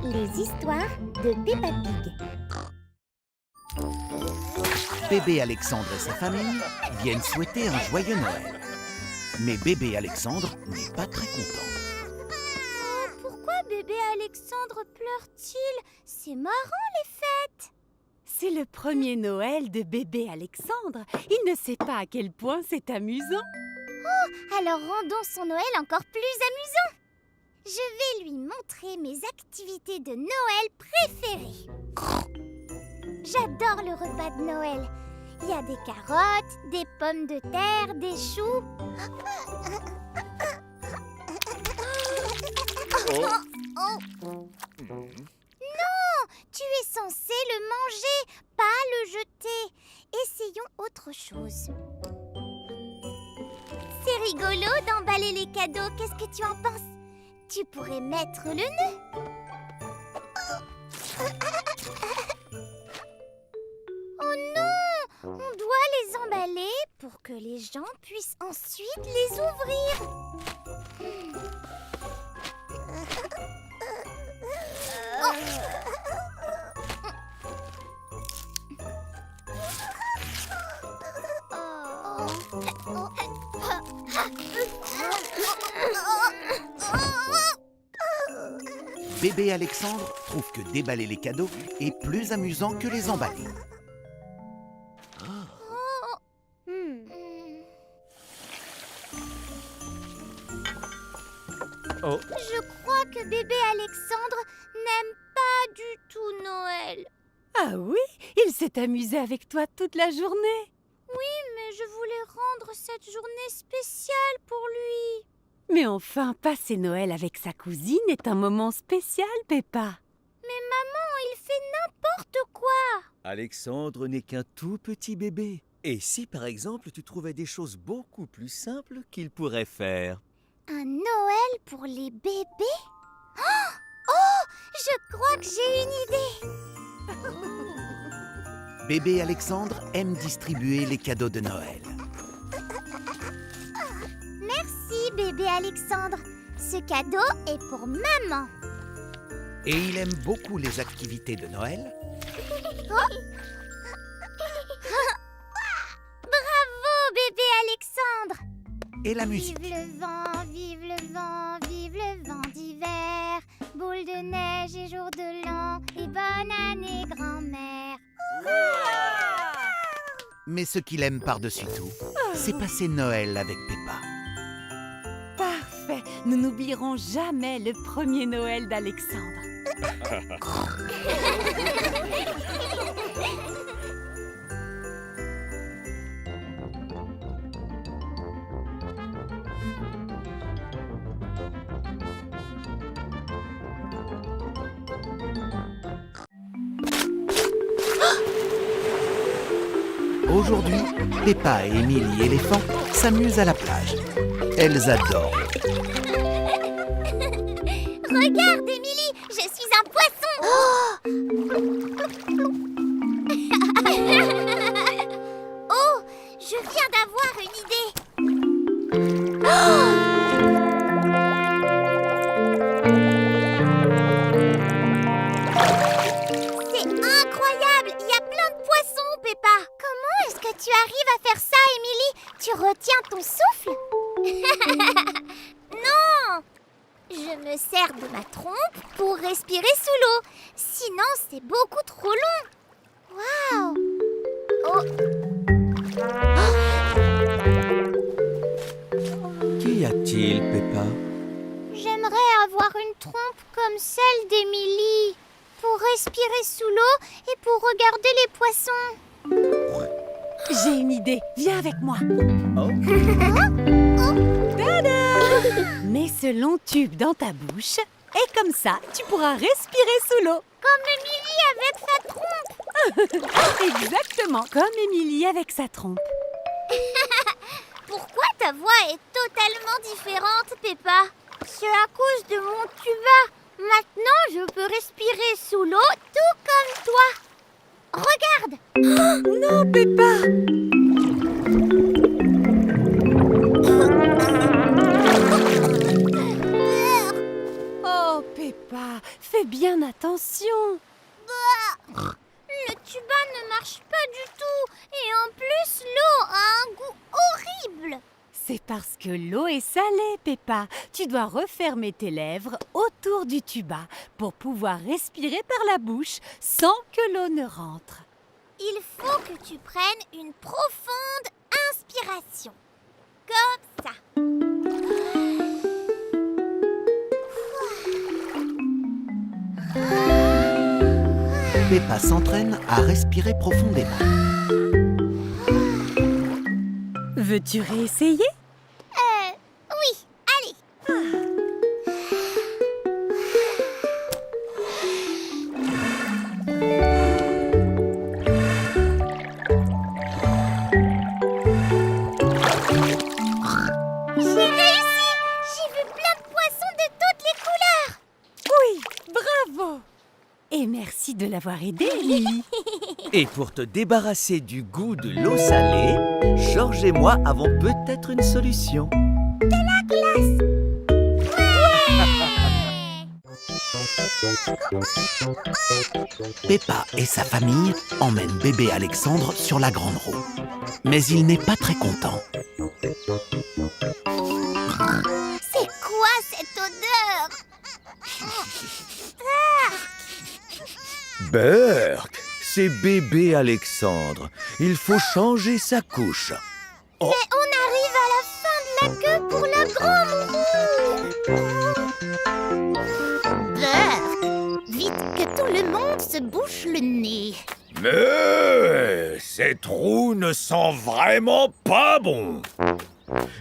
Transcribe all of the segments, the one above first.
Les histoires de Peppa Pig. Bébé Alexandre et sa famille viennent souhaiter un joyeux Noël. Mais bébé Alexandre n'est pas très content. Pourquoi bébé Alexandre pleure-t-il? C'est marrant les fêtes. C'est le premier Noël de bébé Alexandre. Il ne sait pas à quel point c'est amusant. Alors rendons son Noël encore plus amusant. Je vais lui montrer mes activités de Noël préférées. J'adore le repas de Noël. Il y a des carottes, des pommes de terre, des choux. Non, tu es censé le manger, pas le jeter. Essayons autre chose. C'est rigolo d'emballer les cadeaux. Qu'est-ce que tu en penses? Tu pourrais mettre le nœud. Oh non! On doit les emballer pour que les gens puissent ensuite les ouvrir. Bébé Alexandre trouve que déballer les cadeaux est plus amusant que les emballer. Je crois que bébé Alexandre n'aime pas du tout Noël. Ah oui, il s'est amusé avec toi toute la journée. Mais je voulais rendre cette journée spéciale pour lui. Mais enfin, passer Noël avec sa cousine est un moment spécial, Peppa. Mais maman, il fait n'importe quoi. Alexandre n'est qu'un tout petit bébé. Et si par exemple tu trouvais des choses beaucoup plus simples qu'il pourrait faire? Un Noël pour les bébés? Oh, je crois que j'ai une idée. Bébé Alexandre aime distribuer les cadeaux de Noël. Merci bébé Alexandre. Ce cadeau est pour maman. Et il aime beaucoup les activités de Noël. Bravo bébé Alexandre. Et la musique. Vive le vent, vive le vent, vive le vent d'hiver. Boule de neige et jour de l'an. Et bonne année grand-mère. Mais ce qu'il aime par-dessus tout, c'est passer Noël avec Peppa. Parfait, nous n'oublierons jamais le premier Noël d'Alexandre. Aujourd'hui, Peppa et Émilie éléphant s'amusent à la plage. Elles adorent. Regarde Émilie, je suis un poisson. Oh, je viens d'avoir une idée. C'est incroyable, il y a plein de poissons, Peppa. Comment est-ce que tu arrives à faire ça, Émilie? Tu retiens ton souffle? Non! Je me sers de ma trompe pour respirer sous l'eau. Sinon, c'est beaucoup trop long. Waouh! Qu'y a-t-il, Peppa? J'aimerais avoir une trompe comme celle d'Émilie pour respirer sous l'eau et pour regarder les poissons. J'ai une idée, viens avec moi. Oh. Tada! Mets ce long tube dans ta bouche et comme ça, tu pourras respirer sous l'eau. Comme Émilie avec sa trompe. Exactement, comme Émilie avec sa trompe. Pourquoi ta voix est totalement différente, Peppa? C'est à cause de mon tuba. Maintenant, je peux respirer sous l'eau tout comme toi. Regarde! Non, Peppa! Fais bien attention. Le tuba ne marche pas du tout. Et en plus, l'eau a un goût horrible. C'est parce que l'eau est salée, Peppa. Tu dois refermer tes lèvres autour du tuba pour pouvoir respirer par la bouche sans que l'eau ne rentre. Il faut que tu prennes une profonde inspiration. Comme ça. Peppa s'entraîne à respirer profondément. Veux-tu réessayer? Oui, allez. J'ai réussi. J'ai vu plein de poissons de toutes les couleurs. Oui, bravo! Et merci de l'avoir aidé, Lily. Et pour te débarrasser du goût de l'eau salée, Georges et moi avons peut-être une solution. Peppa et sa famille emmènent bébé Alexandre sur la grande roue. Mais il n'est pas très content. C'est quoi cette odeur? Bert, c'est bébé Alexandre. Il faut changer sa couche. Mais on arrive à la fin de la queue pour la grande roue. Bert, vite que tout le monde se bouche le nez. Mais ces trous ne sont vraiment pas bons.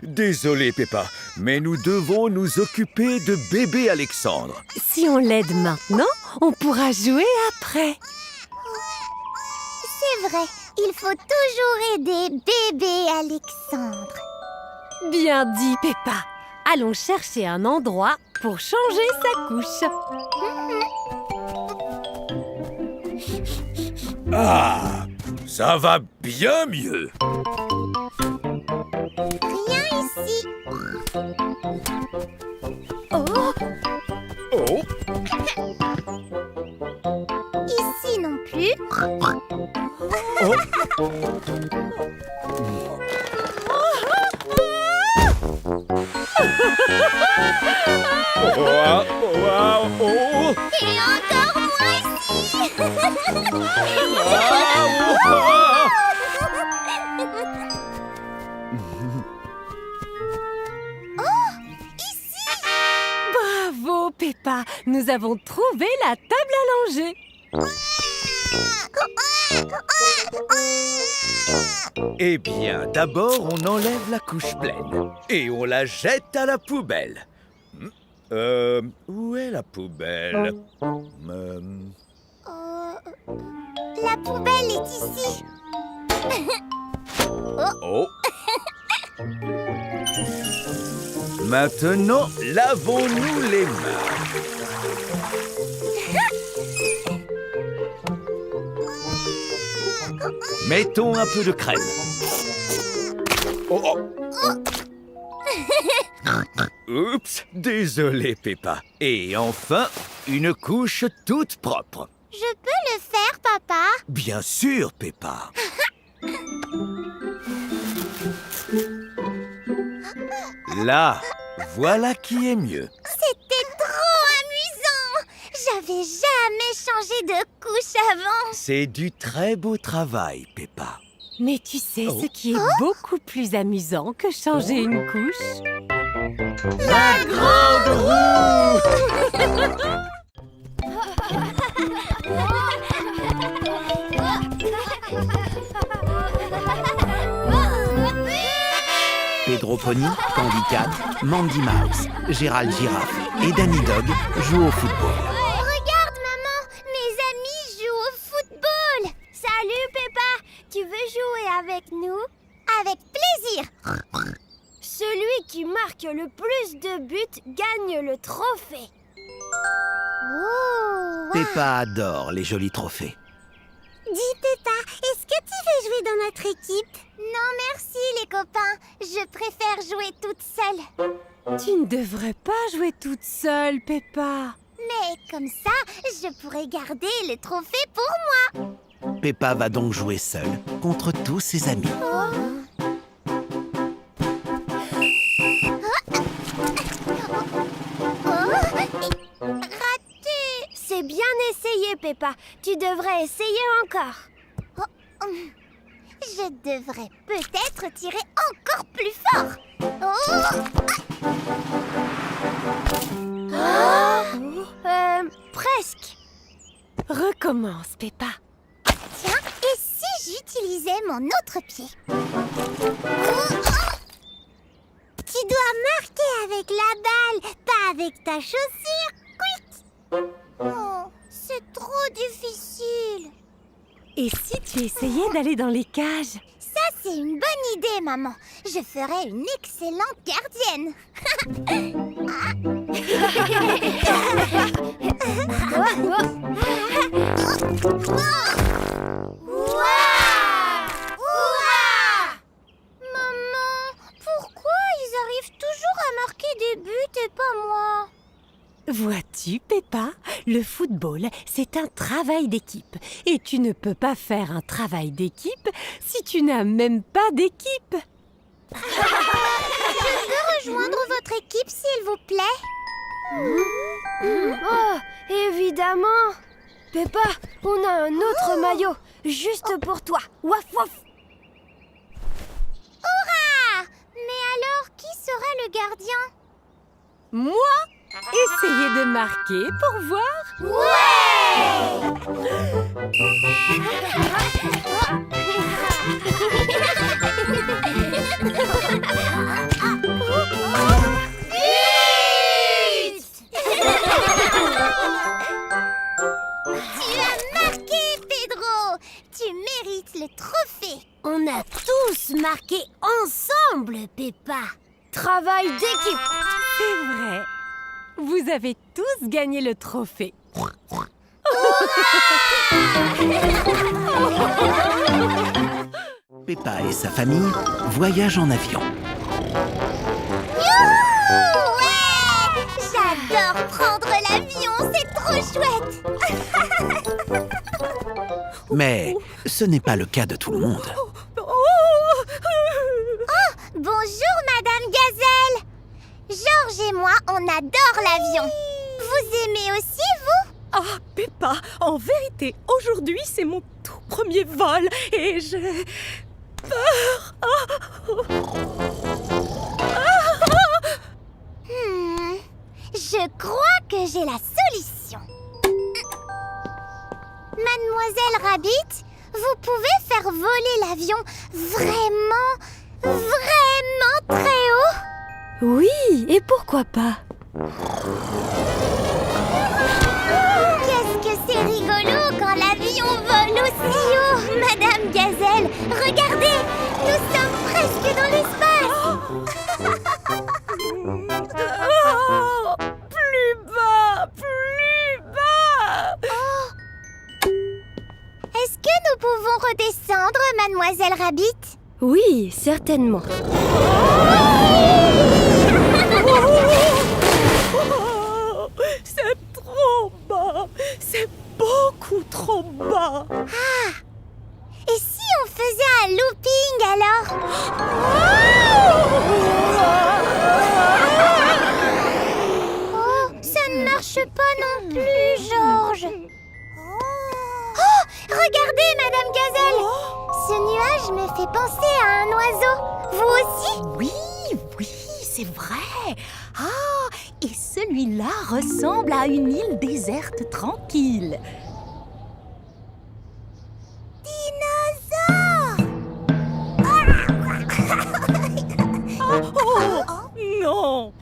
Désolé, Peppa, mais nous devons nous occuper de bébé Alexandre. Si on l'aide maintenant, on pourra jouer après. C'est vrai, il faut toujours aider bébé Alexandre. Bien dit, Peppa. Allons chercher un endroit pour changer sa couche. Ah, ça va bien mieux. Rien ici. Oh, Oh, Ici non plus. oh. Et encore moins ici. bravo, Peppa. Nous avons trouvé la table à langer. Eh bien, d'abord, on enlève la couche pleine et on la jette à la poubelle. Où est la poubelle? La poubelle est ici. Oh. Maintenant, lavons-nous les mains. Mettons un peu de crème. Oh. Oups, désolé, Peppa. Et enfin, une couche toute propre. Je peux le faire, papa? Bien sûr, Peppa. Là, voilà qui est mieux. C'était trop amusant. J'avais jamais changé de couche avant. C'est du très beau travail, Peppa. Mais tu sais ce qui est beaucoup plus amusant que changer une couche? La grande roue! Pedro Pony, Candy Cat, Mandy Mouse, Gérald Giraffe et Danny Dog jouent au football. Regarde, maman, mes amis jouent au football. Salut, Peppa. Tu veux jouer avec nous? Avec plaisir. Celui qui marque le plus de buts gagne le trophée. Oh, Peppa adore les jolis trophées. Dis, Peppa, est-ce que tu veux jouer dans notre équipe? Non, merci, les copains. Je préfère jouer toute seule. Tu ne devrais pas jouer toute seule, Peppa. Mais comme ça, je pourrais garder le trophée pour moi. Peppa va donc jouer seule contre tous ses amis. Raté. C'est bien essayé, Peppa. Tu devrais essayer encore. Je devrais peut-être tirer encore plus fort. Presque. Recommence, Peppa. Tiens, et si j'utilisais mon autre pied? Tu dois marquer avec la balle, pas avec ta chaussure. Quick! Oh, c'est trop difficile. Et si tu essayais d'aller dans les cages? Ça, c'est une bonne idée, maman. Je ferais une excellente gardienne. Maman, pourquoi ils arrivent toujours à marquer des buts et pas moi? Vois-tu, Peppa, le football, c'est un travail d'équipe. Et tu ne peux pas faire un travail d'équipe si tu n'as même pas d'équipe. Je peux rejoindre votre équipe, s'il vous plaît? Oh, évidemment. Peppa, on a un autre maillot, juste pour toi. Waf waf. Hurrah! Mais alors, qui sera le gardien? Moi, essayez de marquer pour voir. Tu as marqué, Pedro! Tu mérites le trophée! On a tous marqué ensemble, Peppa. Travail d'équipe. C'est vrai. Vous avez tous gagné le trophée. Peppa et sa famille voyagent en avion. Youhou! Ouais! J'adore prendre l'avion, c'est trop chouette! Mais ce n'est pas le cas de tout le monde. Bonjour, Madame Gazelle! Georges et moi, on adore l'avion. Vous aimez aussi, vous? Ah, Peppa, en vérité, aujourd'hui, c'est mon tout premier vol et j'ai peur. Je crois que j'ai la solution. Mademoiselle Rabbit, vous pouvez faire voler l'avion vraiment très haut? Oui, et pourquoi pas? Qu'est-ce que c'est rigolo quand l'avion vole aussi haut, Madame Gazelle. Regardez, nous sommes presque dans l'espace. Plus bas, plus bas. Est-ce que nous pouvons redescendre, Mademoiselle Rabbit? Oui, certainement. Oh, c'est trop bas, c'est beaucoup trop bas. Et si on faisait un looping alors? Oh, ça ne marche pas non plus, Georges. Oh, regardez, Madame Gazelle. Ce nuage me fait penser à un oiseau. Vous aussi? Oui, c'est vrai. Ah, et celui-là ressemble à une île déserte tranquille. Oh, non!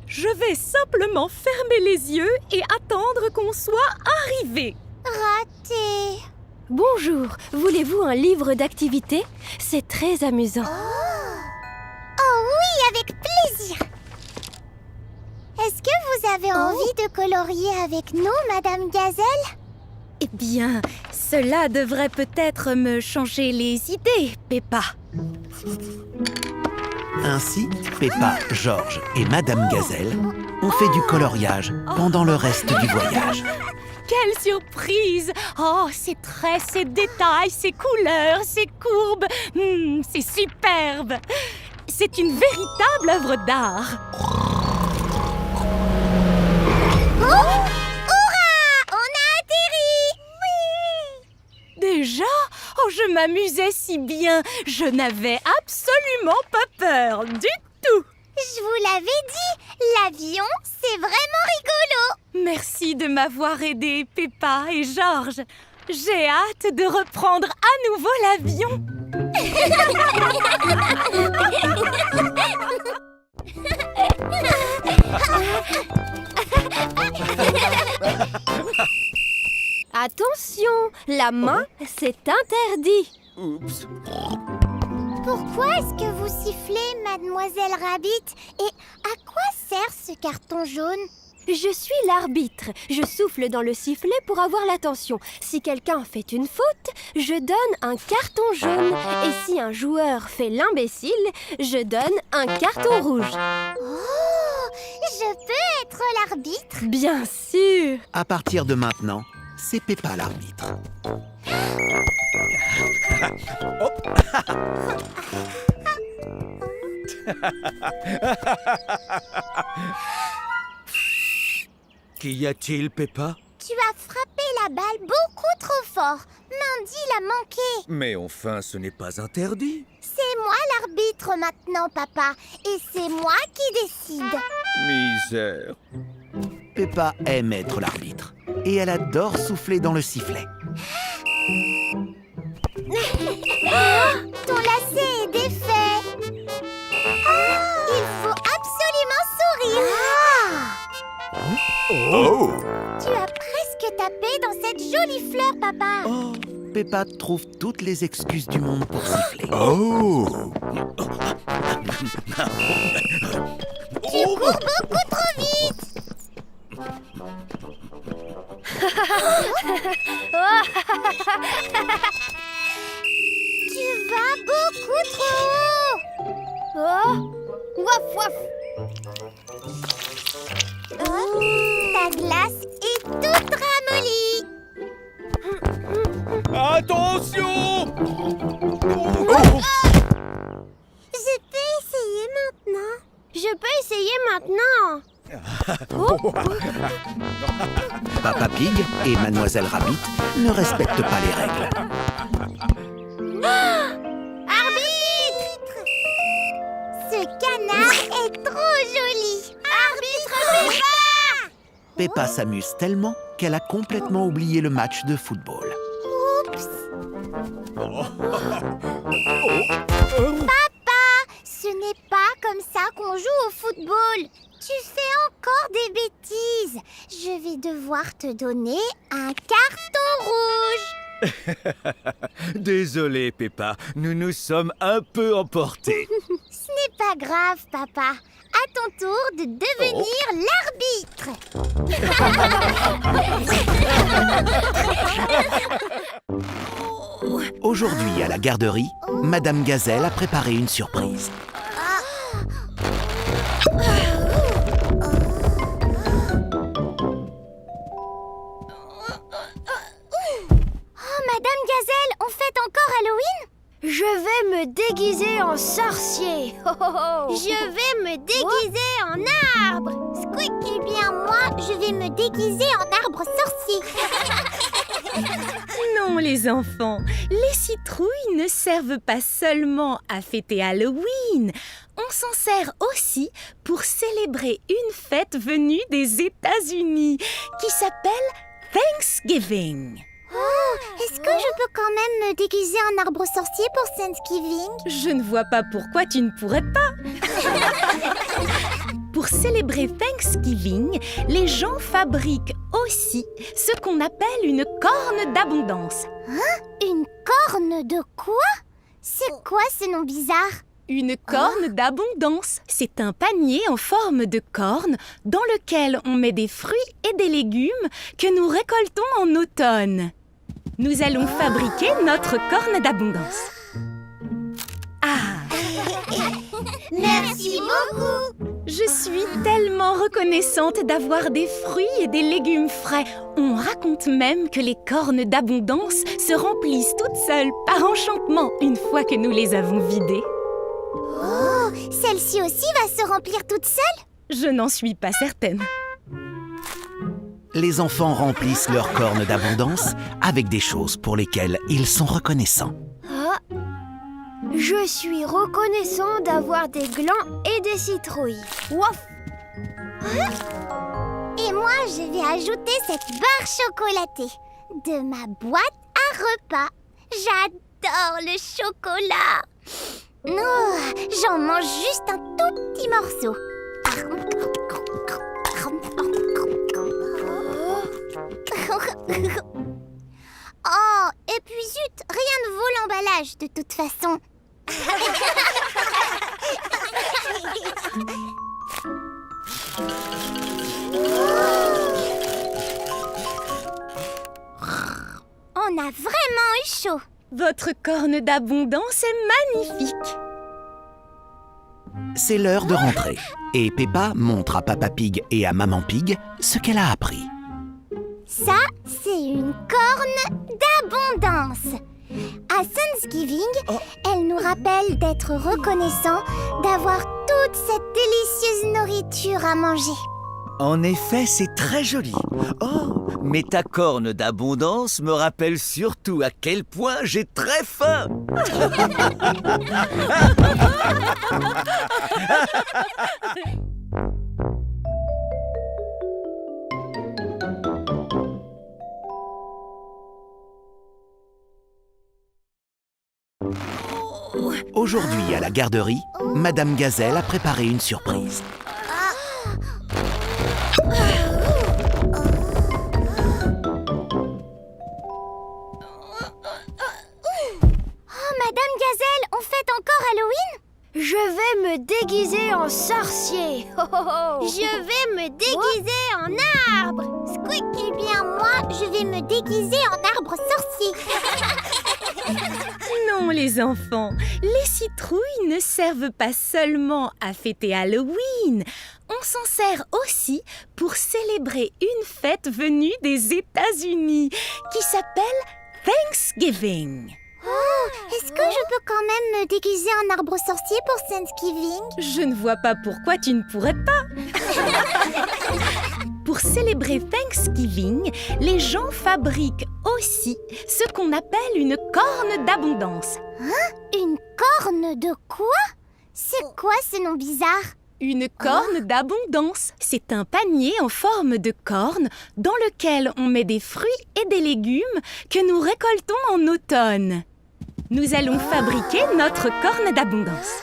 Je vais simplement fermer les yeux et attendre qu'on soit arrivé. Raté. Bonjour, voulez-vous un livre d'activités? C'est très amusant. Oh oui, avec plaisir. Est-ce que vous avez envie de colorier avec nous, Madame Gazelle? Eh bien, cela devrait peut-être me changer les idées, Peppa. Ainsi, Peppa, Georges et Madame Gazelle ont fait du coloriage pendant le reste du voyage. Quelle surprise! Oh, ces traits, ces détails, ces couleurs, ces courbes, c'est superbe! C'est une véritable œuvre d'art. Déjà? Oh, je m'amusais si bien. Je n'avais absolument pas peur du tout. Je vous l'avais dit, l'avion, c'est vraiment rigolo. Merci de m'avoir aidé, Peppa et Georges. J'ai hâte de reprendre à nouveau l'avion. Attention, la main, c'est interdit. Oups. Pourquoi est-ce que vous sifflez, Mademoiselle Rabbit? Et à quoi sert ce carton jaune? Je suis l'arbitre. Je souffle dans le sifflet pour avoir l'attention. Si quelqu'un fait une faute, je donne un carton jaune. Et si un joueur fait l'imbécile, je donne un carton rouge. Oh, je peux être l'arbitre? Bien sûr. À partir de maintenant, c'est Peppa l'arbitre. Qu'y a-t-il, Peppa? Tu as frappé la balle beaucoup trop fort. Mandy l'a manqué. Mais enfin, ce n'est pas interdit. C'est moi l'arbitre maintenant, papa. Et c'est moi qui décide. Misère. Peppa aime être l'arbitre et elle adore souffler dans le sifflet. Ton lacet est défait. Il faut absolument sourire. Oh! Tu as presque tapé dans cette jolie fleur, papa. Oh, Peppa trouve toutes les excuses du monde pour siffler. Oh! Tu cours beaucoup trop vite. Tu vas beaucoup trop haut. Oh, waf waf. Ta glace est toute ramollie. Attention! Je peux essayer maintenant. Je peux essayer maintenant. Papa Pig et Mademoiselle Rabbit ne respectent pas les règles. Arbitre! Ce canard est trop joli. Arbitre Peppa! Peppa s'amuse tellement qu'elle a complètement oublié le match de football. Oups. Papa, ce n'est pas comme ça qu'on joue au football. Tu fais encore des bêtises. Je vais devoir te donner un carton rouge. Désolé, Peppa, nous nous sommes un peu emportés. Ce n'est pas grave, papa. À ton tour de devenir l'arbitre. Aujourd'hui, à la garderie, Madame Gazelle a préparé une surprise. Oh, Madame Gazelle, on fête encore Halloween? Je vais me déguiser en sorcier. Oh, oh, oh. Je vais me déguiser en arbre. Squeak, eh bien moi, je vais me déguiser en arbre sorcier. Non, les enfants, les citrouilles ne servent pas seulement à fêter Halloween. On s'en sert aussi pour célébrer une fête venue des États-Unis qui s'appelle Thanksgiving. Oh, est-ce que je peux quand même me déguiser en arbre sorcier pour Thanksgiving? Je ne vois pas pourquoi tu ne pourrais pas. Pour célébrer Thanksgiving, les gens fabriquent aussi ce qu'on appelle une corne d'abondance. Une corne de quoi? C'est quoi ce nom bizarre? Une corne d'abondance, c'est un panier en forme de corne dans lequel on met des fruits et des légumes que nous récoltons en automne. Nous allons fabriquer notre corne d'abondance. Ah! Merci beaucoup. Je suis tellement reconnaissante d'avoir des fruits et des légumes frais. On raconte même que les cornes d'abondance se remplissent toutes seules par enchantement une fois que nous les avons vidées. Oh, celle-ci aussi va se remplir toute seule? Je n'en suis pas certaine. Les enfants remplissent leurs cornes d'abondance avec des choses pour lesquelles ils sont reconnaissants. Je suis reconnaissant d'avoir des glands et des citrouilles. Wouf! Et moi, je vais ajouter cette barre chocolatée de ma boîte à repas. J'adore le chocolat. Oh, j'en mange juste un tout petit morceau. Oh, et puis zut, rien ne vaut l'emballage de toute façon. On a vraiment eu chaud. Votre corne d'abondance est magnifique. C'est l'heure de rentrer et Peppa montre à Papa Pig et à Maman Pig ce qu'elle a appris. Ça, c'est une corne d'abondance. À Thanksgiving, elle nous rappelle d'être reconnaissant d'avoir toute cette délicieuse nourriture à manger. En effet, c'est très joli. Oh, mais ta corne d'abondance me rappelle surtout à quel point j'ai très faim. Aujourd'hui, à la garderie, Madame Gazelle a préparé une surprise. Madame Gazelle, on fête encore Halloween? Je vais me déguiser en sorcier. Je vais me déguiser en arbre. Squeaky, bien moi, je vais me déguiser en arbre sorcier. Non, les enfants, les citrouilles ne servent pas seulement à fêter Halloween. On s'en sert aussi pour célébrer une fête venue des États-Unis qui s'appelle Thanksgiving. Oh, est-ce que je peux quand même me déguiser en arbre sorcier pour Thanksgiving? Je ne vois pas pourquoi tu ne pourrais pas. Pour célébrer Thanksgiving, les gens fabriquent aussi ce qu'on appelle une corne d'abondance. Une corne de quoi? C'est quoi ce nom bizarre? Une corne d'abondance, c'est un panier en forme de corne dans lequel on met des fruits et des légumes que nous récoltons en automne. Nous allons fabriquer notre corne d'abondance.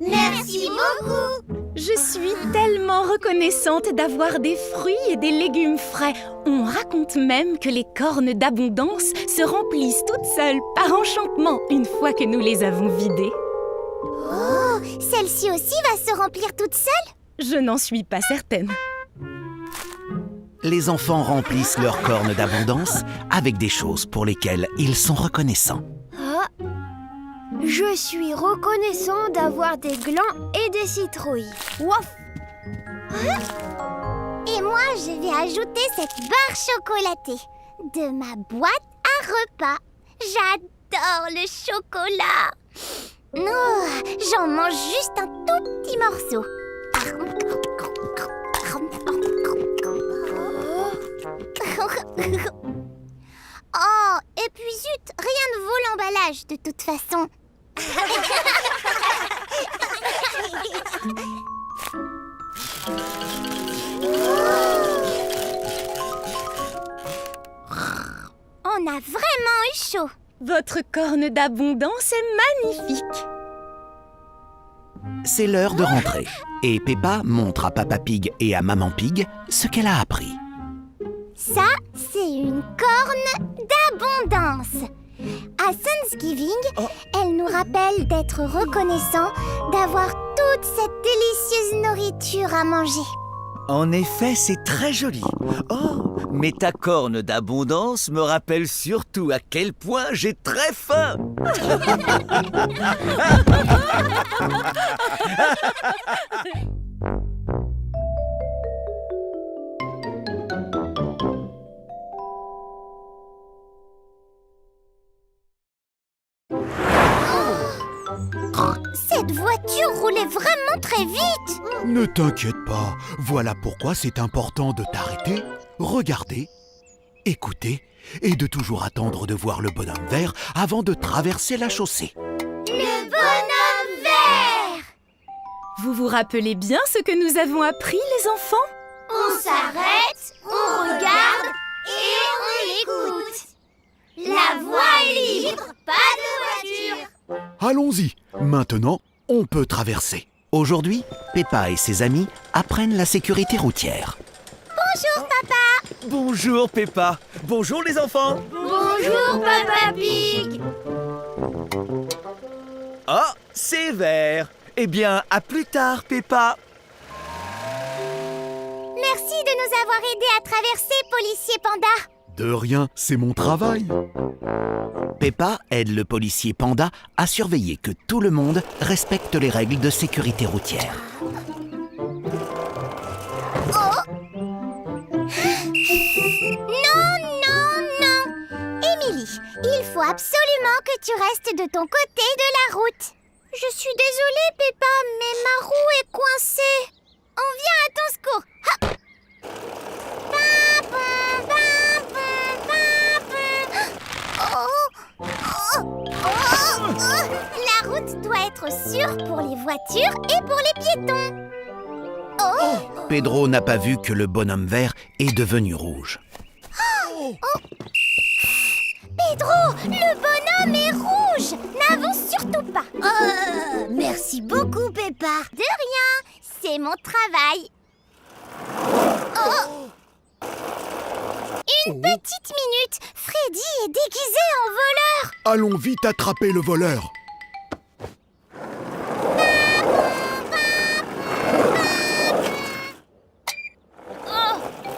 Merci beaucoup. Je suis tellement reconnaissante d'avoir des fruits et des légumes frais. On raconte même que les cornes d'abondance se remplissent toutes seules par enchantement une fois que nous les avons vidées. Oh, celle-ci aussi va se remplir toute seule? Je n'en suis pas certaine. Les enfants remplissent leurs cornes d'abondance avec des choses pour lesquelles ils sont reconnaissants. Je suis reconnaissant d'avoir des glands et des citrouilles. Wouf! Et moi, je vais ajouter cette barre chocolatée de ma boîte à repas. J'adore le chocolat. Oh, j'en mange juste un tout petit morceau. Oh, et puis zut, rien ne vaut l'emballage de toute façon. On a vraiment eu chaud. Votre corne d'abondance est magnifique. C'est l'heure de rentrer et Peppa montre à Papa Pig et à Maman Pig ce qu'elle a appris. Ça, c'est une corne d'abondance. À Thanksgiving, elle nous rappelle d'être reconnaissant d'avoir toute cette délicieuse nourriture à manger. En effet, c'est très joli. Oh, mais ta corne d'abondance me rappelle surtout à quel point j'ai très faim. Cette voiture roulait vraiment très vite. Ne t'inquiète pas, voilà pourquoi c'est important de t'arrêter, regarder, écouter et de toujours attendre de voir le bonhomme vert avant de traverser la chaussée. Le bonhomme vert! Vous vous rappelez bien ce que nous avons appris, les enfants? On s'arrête, on regarde et on écoute. La voie est libre, pas de voiture. Allons-y, maintenant, on peut traverser. Aujourd'hui, Peppa et ses amis apprennent la sécurité routière. Bonjour papa. Bonjour Peppa. Bonjour les enfants. Bonjour Papa Pig. Ah, c'est vert. Eh bien, à plus tard Peppa. Merci de nous avoir aidés à traverser, policier panda. De rien, c'est mon travail. Peppa aide le policier Panda à surveiller que tout le monde respecte les règles de sécurité routière. Non. Émilie, il faut absolument que tu restes de ton côté de la route. Je suis désolée, Peppa, mais ma roue est coincée. On vient à ton secours. Hop. La route doit être sûre pour les voitures et pour les piétons. Pedro n'a pas vu que le bonhomme vert est devenu rouge. Pedro, le bonhomme est rouge. N'avance surtout pas. Merci beaucoup, Peppa. De rien, c'est mon travail. Une petite minute, Freddy est déguisé en voleur. Allons vite attraper le voleur.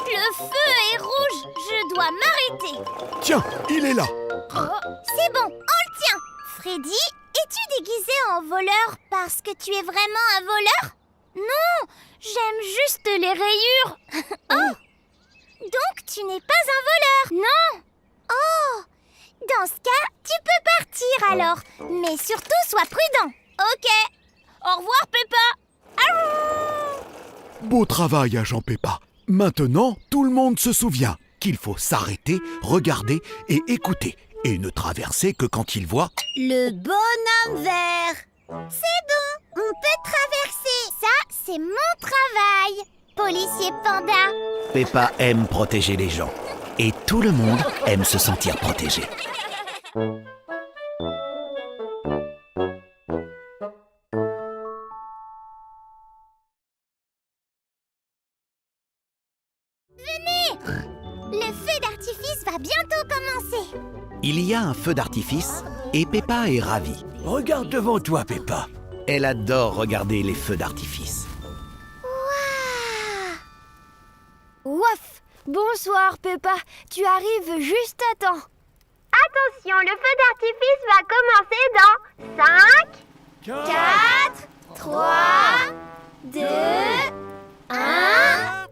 Le feu est rouge, je dois m'arrêter. Tiens, il est là. C'est bon, on le tient. Freddy, es-tu déguisé en voleur parce que tu es vraiment un voleur? Non, j'aime juste les rayures. Oh, donc tu n'es pas un voleur? Non. Oh, dans ce cas, tu peux partir alors. Mais surtout, sois prudent. Ok. Au revoir, Peppa. Beau travail, agent Peppa. Maintenant, tout le monde se souvient qu'il faut s'arrêter, regarder et écouter. Et ne traverser que quand il voit... Le bonhomme vert. C'est bon, on peut traverser. Ça, c'est mon travail, policier panda. Peppa aime protéger les gens. Et tout le monde aime se sentir protégé. Le feu d'artifice va bientôt commencer. Il y a un feu d'artifice et Peppa est ravie. Regarde devant toi Peppa. Elle adore regarder les feux d'artifice. Ouaf! Bonsoir, Peppa. Tu arrives juste à temps. Attention, le feu d'artifice va commencer dans 5, 4, 3, 2, 1...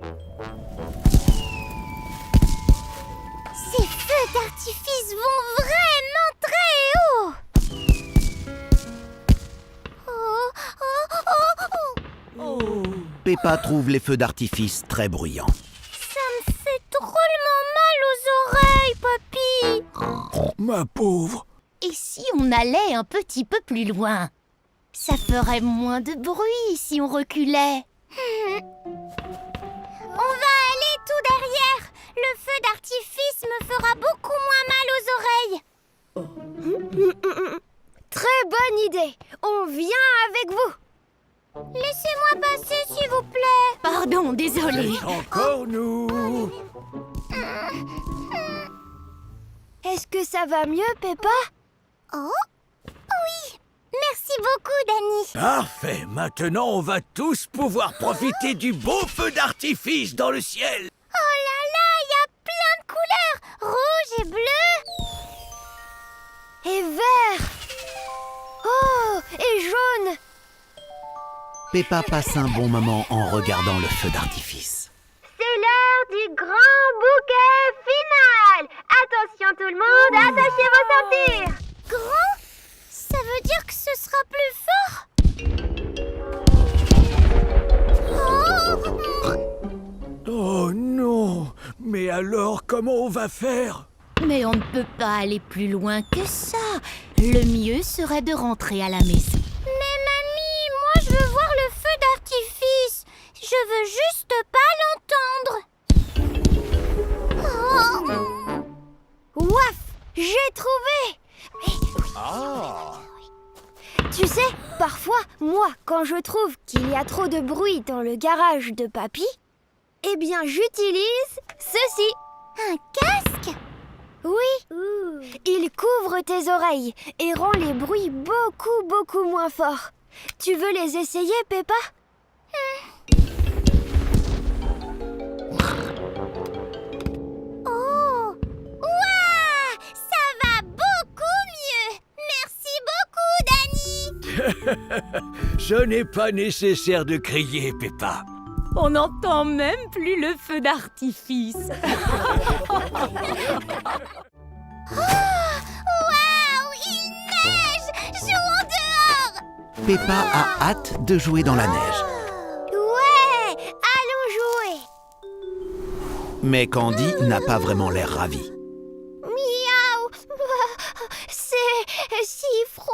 Ces feux d'artifice vont vraiment très haut. Peppa trouve les feux d'artifice très bruyants. Ça me fait drôlement mal aux oreilles, papy. Ma pauvre. Et si on allait un petit peu plus loin? Ça ferait moins de bruit si on reculait. On va aller tout derrière. Le feu d'artifice me fera beaucoup moins mal aux oreilles. Très bonne idée. On vient avec vous. Laissez-moi passer, s'il vous plaît. Pardon, désolée. Encore nous. Est-ce que ça va mieux, Peppa? Oh, oui. Merci beaucoup, Danny. Parfait. Maintenant, on va tous pouvoir profiter du beau feu d'artifice dans le ciel. Oh là là, il y a plein de couleurs. Rouge et bleu. Et vert. Oh, et jaune. Peppa passe un bon moment en regardant le feu d'artifice. C'est l'heure du grand bouquet final. Attention tout le monde, attachez vos ceintures. Grand? Ça veut dire que ce sera plus fort? Oh non. Mais alors, comment on va faire? Mais on ne peut pas aller plus loin que ça. Le mieux serait de rentrer à la maison. Mais mamie, moi je veux voir le feu d'artifice. Je veux juste pas l'entendre. Oh. Ouaf, j'ai trouvé. Tu sais, parfois, moi, quand je trouve qu'il y a trop de bruit dans le garage de papy, eh bien, j'utilise ceci. Un casque? Oui, il couvre tes oreilles et rend les bruits beaucoup moins forts. Tu veux les essayer, Peppa? Oh! Ouah! Ça va beaucoup mieux! Merci beaucoup, Danny! Ce n'est pas nécessaire de crier, Peppa. On n'entend même plus le feu d'artifice. Waouh! Il neige! Jouons dehors! Peppa a hâte de jouer dans la neige. Ouais! Allons jouer! Mais Candy n'a pas vraiment l'air ravie. Miaou! C'est si froid!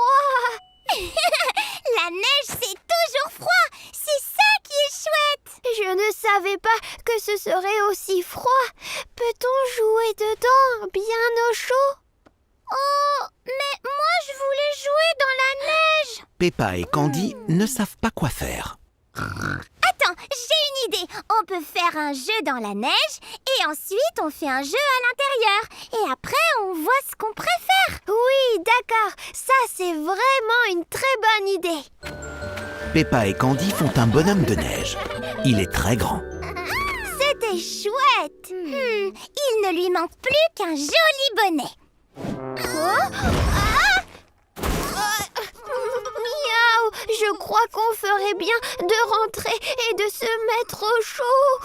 La neige, c'est toujours froid! C'est ça qui est chouette! Je ne savais pas que ce serait aussi froid. Peut-on jouer dedans, bien au chaud? Oh! Mais moi, je voulais jouer dans la neige! Peppa et Candy ne savent pas quoi faire. Attends, j'ai une idée! On peut faire un jeu dans la neige et ensuite on fait un jeu à l'intérieur. Et après, on voit ce qu'on préfère. Oui, d'accord. Ça, c'est vraiment une très bonne idée. Peppa et Candy font un bonhomme de neige. Il est très grand. C'était chouette! Il ne lui manque plus qu'un joli bonnet. Miaou, je crois qu'on ferait bien de rentrer et de se mettre au chaud.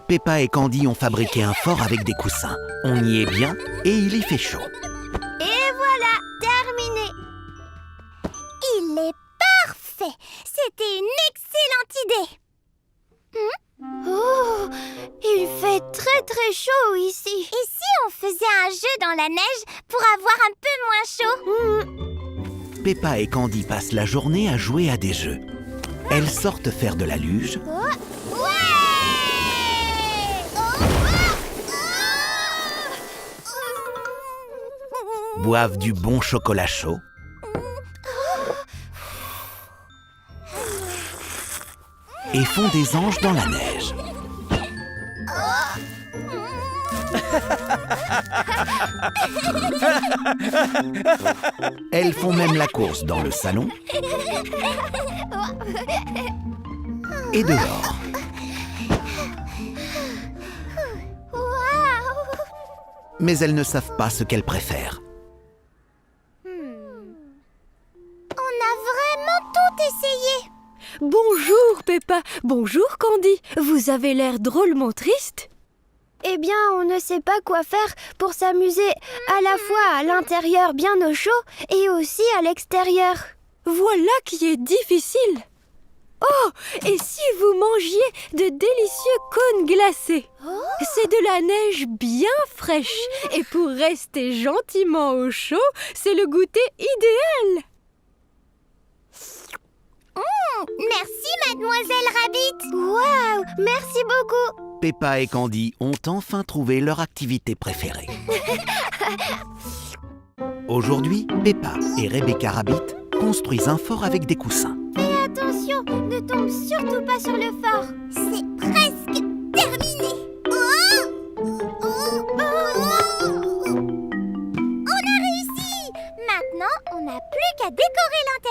Peppa et Candy ont fabriqué un fort avec des coussins. On y est bien et il y fait chaud. Et voilà, terminé. Il est parfait. C'était une excellente idée. Oh, il fait très chaud ici. Et si on faisait un jeu dans la neige pour avoir un peu moins chaud? Peppa et Candy passent la journée à jouer à des jeux. Elles sortent faire de la luge, boivent du bon chocolat chaud et font des anges dans la neige. Elles font même la course dans le salon et dehors. Mais elles ne savent pas ce qu'elles préfèrent. On a vraiment tout essayé. Bonjour, Peppa. Bonjour, Candy. Vous avez l'air drôlement triste. Eh bien, on ne sait pas quoi faire pour s'amuser à la fois à l'intérieur bien au chaud et aussi à l'extérieur. Voilà qui est difficile. Oh, et si vous mangiez de délicieux cônes glacés? C'est de la neige bien fraîche. Et pour rester gentiment au chaud, c'est le goûter idéal. Merci, mademoiselle Rabbit. Waouh, merci beaucoup. Peppa et Candy ont enfin trouvé leur activité préférée. Aujourd'hui, Peppa et Rebecca Rabbit construisent un fort avec des coussins. Fais attention, ne tombe surtout pas sur le fort. C'est presque terminé. On a réussi. Maintenant, on n'a plus qu'à décorer l'intérieur.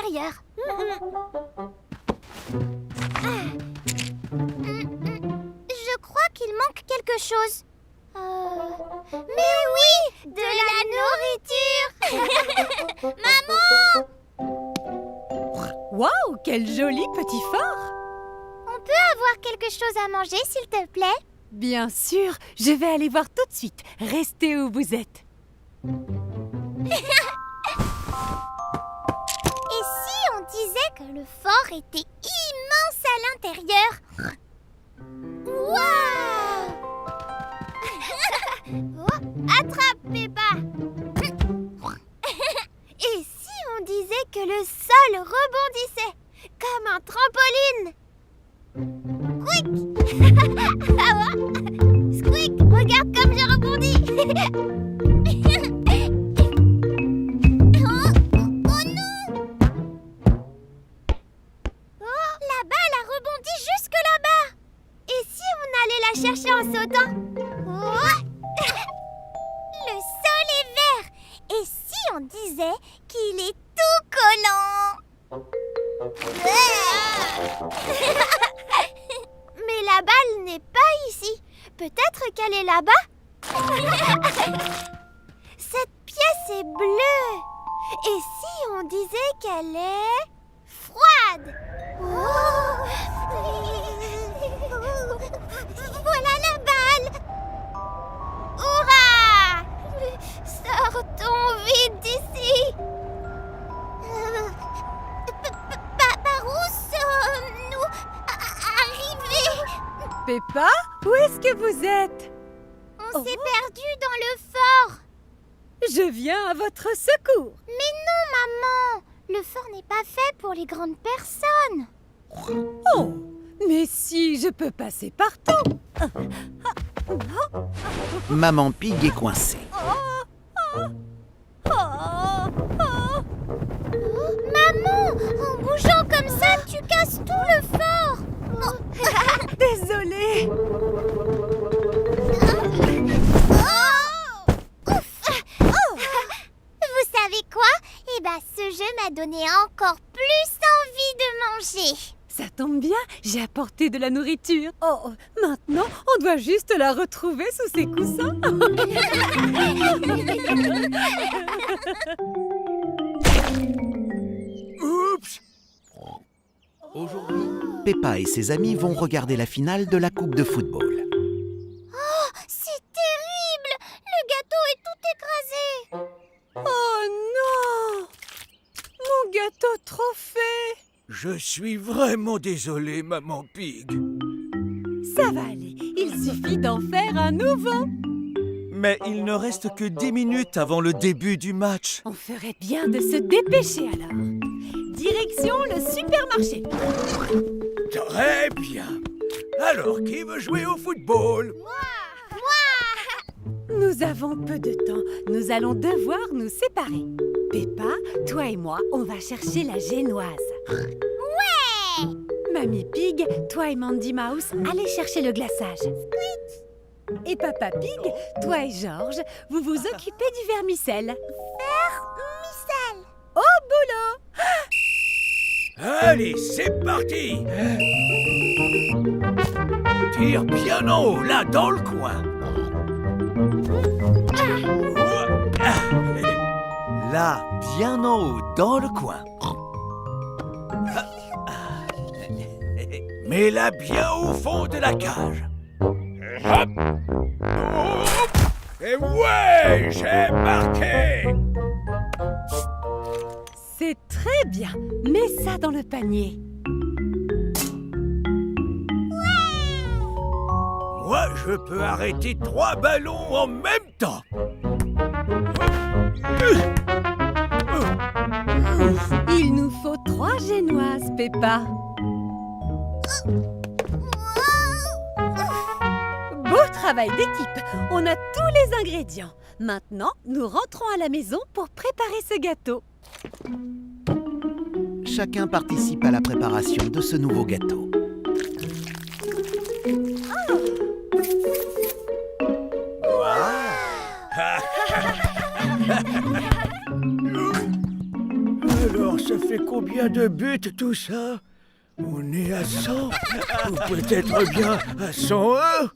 quelque chose. Mais oui, de la nourriture. Maman! Waouh, quel joli petit fort! On peut avoir quelque chose à manger, s'il te plaît? Bien sûr, je vais aller voir tout de suite. Restez où vous êtes. Et si on disait que le fort était immense à l'intérieur? Waouh! Oh, attrape, Peppa! Et si on disait que le sol rebondissait comme un trampoline? Squeak! Ah ouais? Squeak, regarde comme je rebondis! Oh non! Oh, la balle a rebondi jusque là-bas! Et si on allait la chercher en sautant? Oh! Le sol est vert! Et si on disait qu'il est tout collant? Mais la balle n'est pas ici. Peut-être qu'elle est là-bas? Cette pièce est bleue. Et si on disait qu'elle est froide? Oh! Voilà la balle! Hurrah! Sortons vite d'ici! Par où sommes-nous arrivés? Peppa, où est-ce que vous êtes? On s'est perdu dans le fort. Je viens à votre secours. Mais non, maman! Le fort n'est pas fait pour les grandes personnes. Oh, mais si, je peux passer partout. Maman Pig est coincée. Maman, en bougeant comme ça, tu casses tout le fort. Désolée. Vous savez quoi? Eh ben, ce jeu m'a donné encore plus envie de manger. Ça tombe bien, j'ai apporté de la nourriture. Oh, maintenant, on doit juste la retrouver sous ses coussins. Oups! Aujourd'hui, Peppa et ses amis vont regarder la finale de la coupe de football. C'est terrible! Le gâteau est tout écrasé. Oh non! Mon gâteau trop fait. Je suis vraiment désolé, Maman Pig. Ça va aller, il suffit d'en faire un nouveau. Mais il ne reste que 10 minutes avant le début du match. On ferait bien de se dépêcher alors. Direction le supermarché. Très bien. Alors, qui veut jouer au football? Nous avons peu de temps. Nous allons devoir nous séparer. Peppa, toi et moi, on va chercher la génoise. Ouais! Mamie Pig, toi et Mandy Mouse, allez chercher le glaçage. Et Papa Pig, toi et George, vous vous occupez du vermicelle. Vermicelle! Au boulot! Allez, c'est parti! Tire bien en haut, là, dans le coin. Là, bien en haut, dans le coin. Mets-la bien au fond de la cage. Hop. Et ouais, j'ai marqué! C'est très bien. Mets ça dans le panier. Moi, je peux arrêter 3 ballons en même temps. Il nous faut 3 génoises, Peppa. Beau travail d'équipe. On a tous les ingrédients. Maintenant, nous rentrons à la maison pour préparer ce gâteau. Chacun participe à la préparation de ce nouveau gâteau. Alors, ça fait combien de buts tout ça? On est à 100 ou peut-être bien à 101?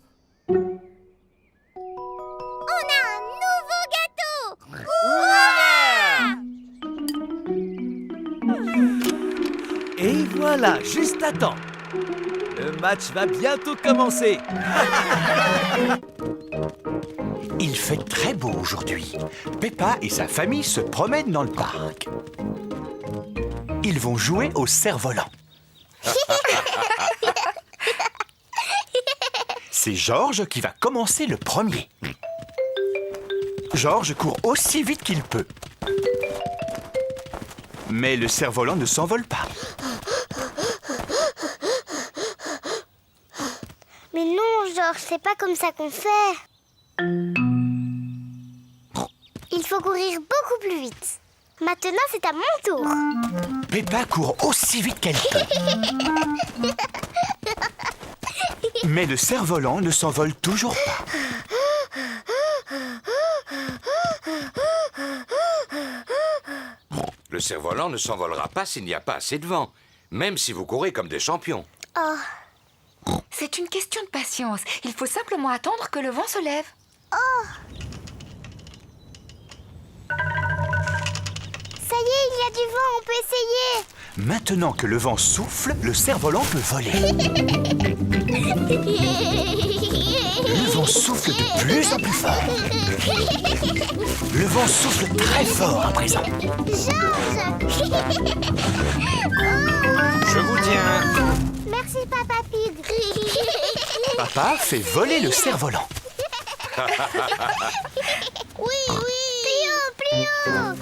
Voilà, juste à temps. Le match va bientôt commencer. Il fait très beau aujourd'hui. Peppa et sa famille se promènent dans le parc. Ils vont jouer au cerf-volant. C'est George qui va commencer le premier. George court aussi vite qu'il peut. Mais le cerf-volant ne s'envole pas. Mais non, Georges, c'est pas comme ça qu'on fait. Il faut courir beaucoup plus vite. Maintenant, c'est à mon tour. Peppa court aussi vite qu'elle peut. Mais le cerf-volant ne s'envole toujours pas. Le cerf-volant ne s'envolera pas s'il n'y a pas assez de vent, même si vous courez comme des champions. Oh, C'est une question de patience. Il faut simplement attendre que le vent se lève. ça y est, il y a du vent, on peut essayer. Maintenant que le vent souffle, le cerf-volant peut voler. Le vent souffle de plus en plus fort. Le vent souffle très fort à présent. Georges. Je vous tiens. Merci, Papa Pig. Papa fait voler le cerf-volant. Oui, oui. Plus haut.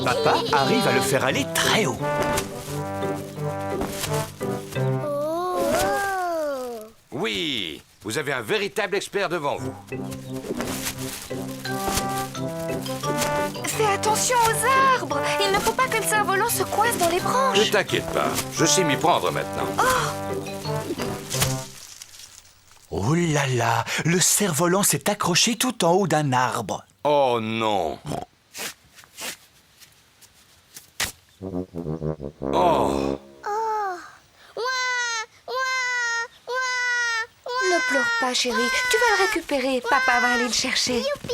Papa arrive à le faire aller très haut. Oh. Oui, vous avez un véritable expert devant vous. Fais attention aux arbres. Il ne faut pas que le cerf-volant se coince dans les branches. Ne t'inquiète pas, je sais m'y prendre maintenant. Oh là là, le cerf-volant s'est accroché tout en haut d'un arbre. Oh non. Oh, Ne pleure pas, chérie. Tu vas le récupérer. Papa va aller le chercher. Youpi.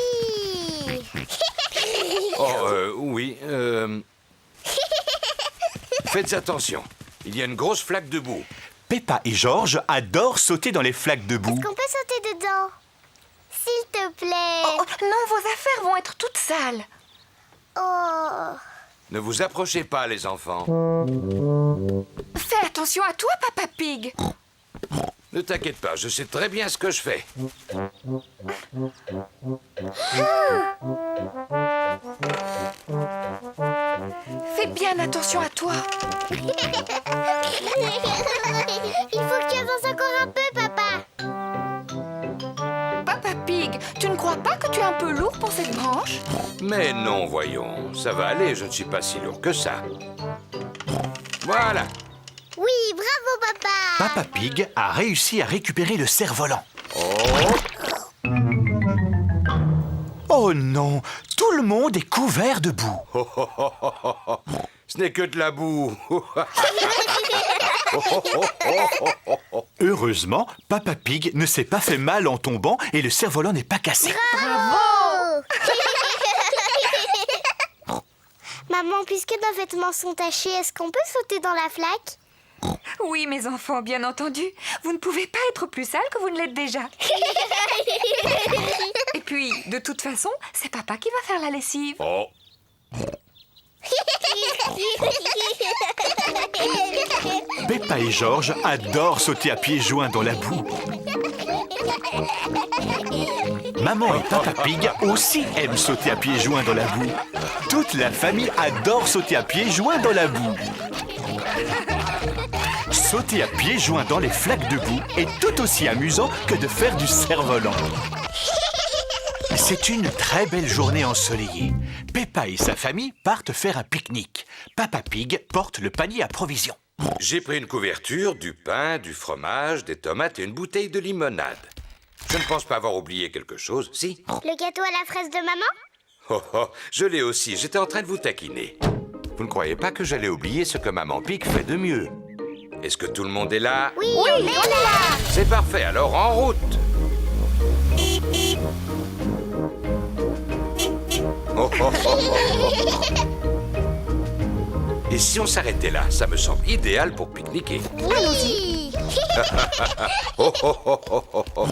oui. Faites attention, il y a une grosse flaque de boue. Peppa et George adorent sauter dans les flaques de boue. Est-ce qu'on peut sauter dedans? S'il te plaît. Oh, non, vos affaires vont être toutes sales. Oh. Ne vous approchez pas, les enfants. Fais attention à toi, Papa Pig. Ne t'inquiète pas, je sais très bien ce que je fais. Fais bien attention à toi. Il faut que tu avances encore un peu, Papa. Papa Pig, tu ne crois pas que tu es un peu lourd pour cette branche? Mais non, voyons, ça va aller, je ne suis pas si lourd que ça. Voilà. Oui, bravo, Papa. Papa Pig a réussi à récupérer le cerf-volant. Oh non, tout le monde est couvert de boue. Ce n'est que de la boue. Heureusement, Papa Pig ne s'est pas fait mal en tombant et le cerf-volant n'est pas cassé. Bravo. Maman, puisque nos vêtements sont tachés, est-ce qu'on peut sauter dans la flaque? Oui, mes enfants, bien entendu. Vous ne pouvez pas être plus sales que vous ne l'êtes déjà. Et puis, de toute façon, c'est Papa qui va faire la lessive. Oh, Peppa et George adorent sauter à pieds joints dans la boue. Maman et Papa Pig aussi aiment sauter à pieds joints dans la boue. Toute la famille adore sauter à pieds joints dans la boue. Sauter à pieds joints dans les flaques de boue est tout aussi amusant que de faire du cerf-volant. C'est une très belle journée ensoleillée. Peppa et sa famille partent faire un pique-nique. Papa Pig porte le panier à provisions. j'ai pris une couverture, du pain, du fromage, des tomates et une bouteille de limonade. Je ne pense pas avoir oublié quelque chose, si? Le gâteau à la fraise de maman? Oh, oh, je l'ai aussi, j'étais en train de vous taquiner. Vous ne croyez pas que j'allais oublier ce que Maman Pig fait de mieux? Est-ce que tout le monde est là? Oui, on est là. C'est parfait, alors en route! Oh, oh, oh, oh, oh. Et si on s'arrêtait là, ça me semble idéal pour pique-niquer. Oui. Oh, oh, oh, oh, oh, oh.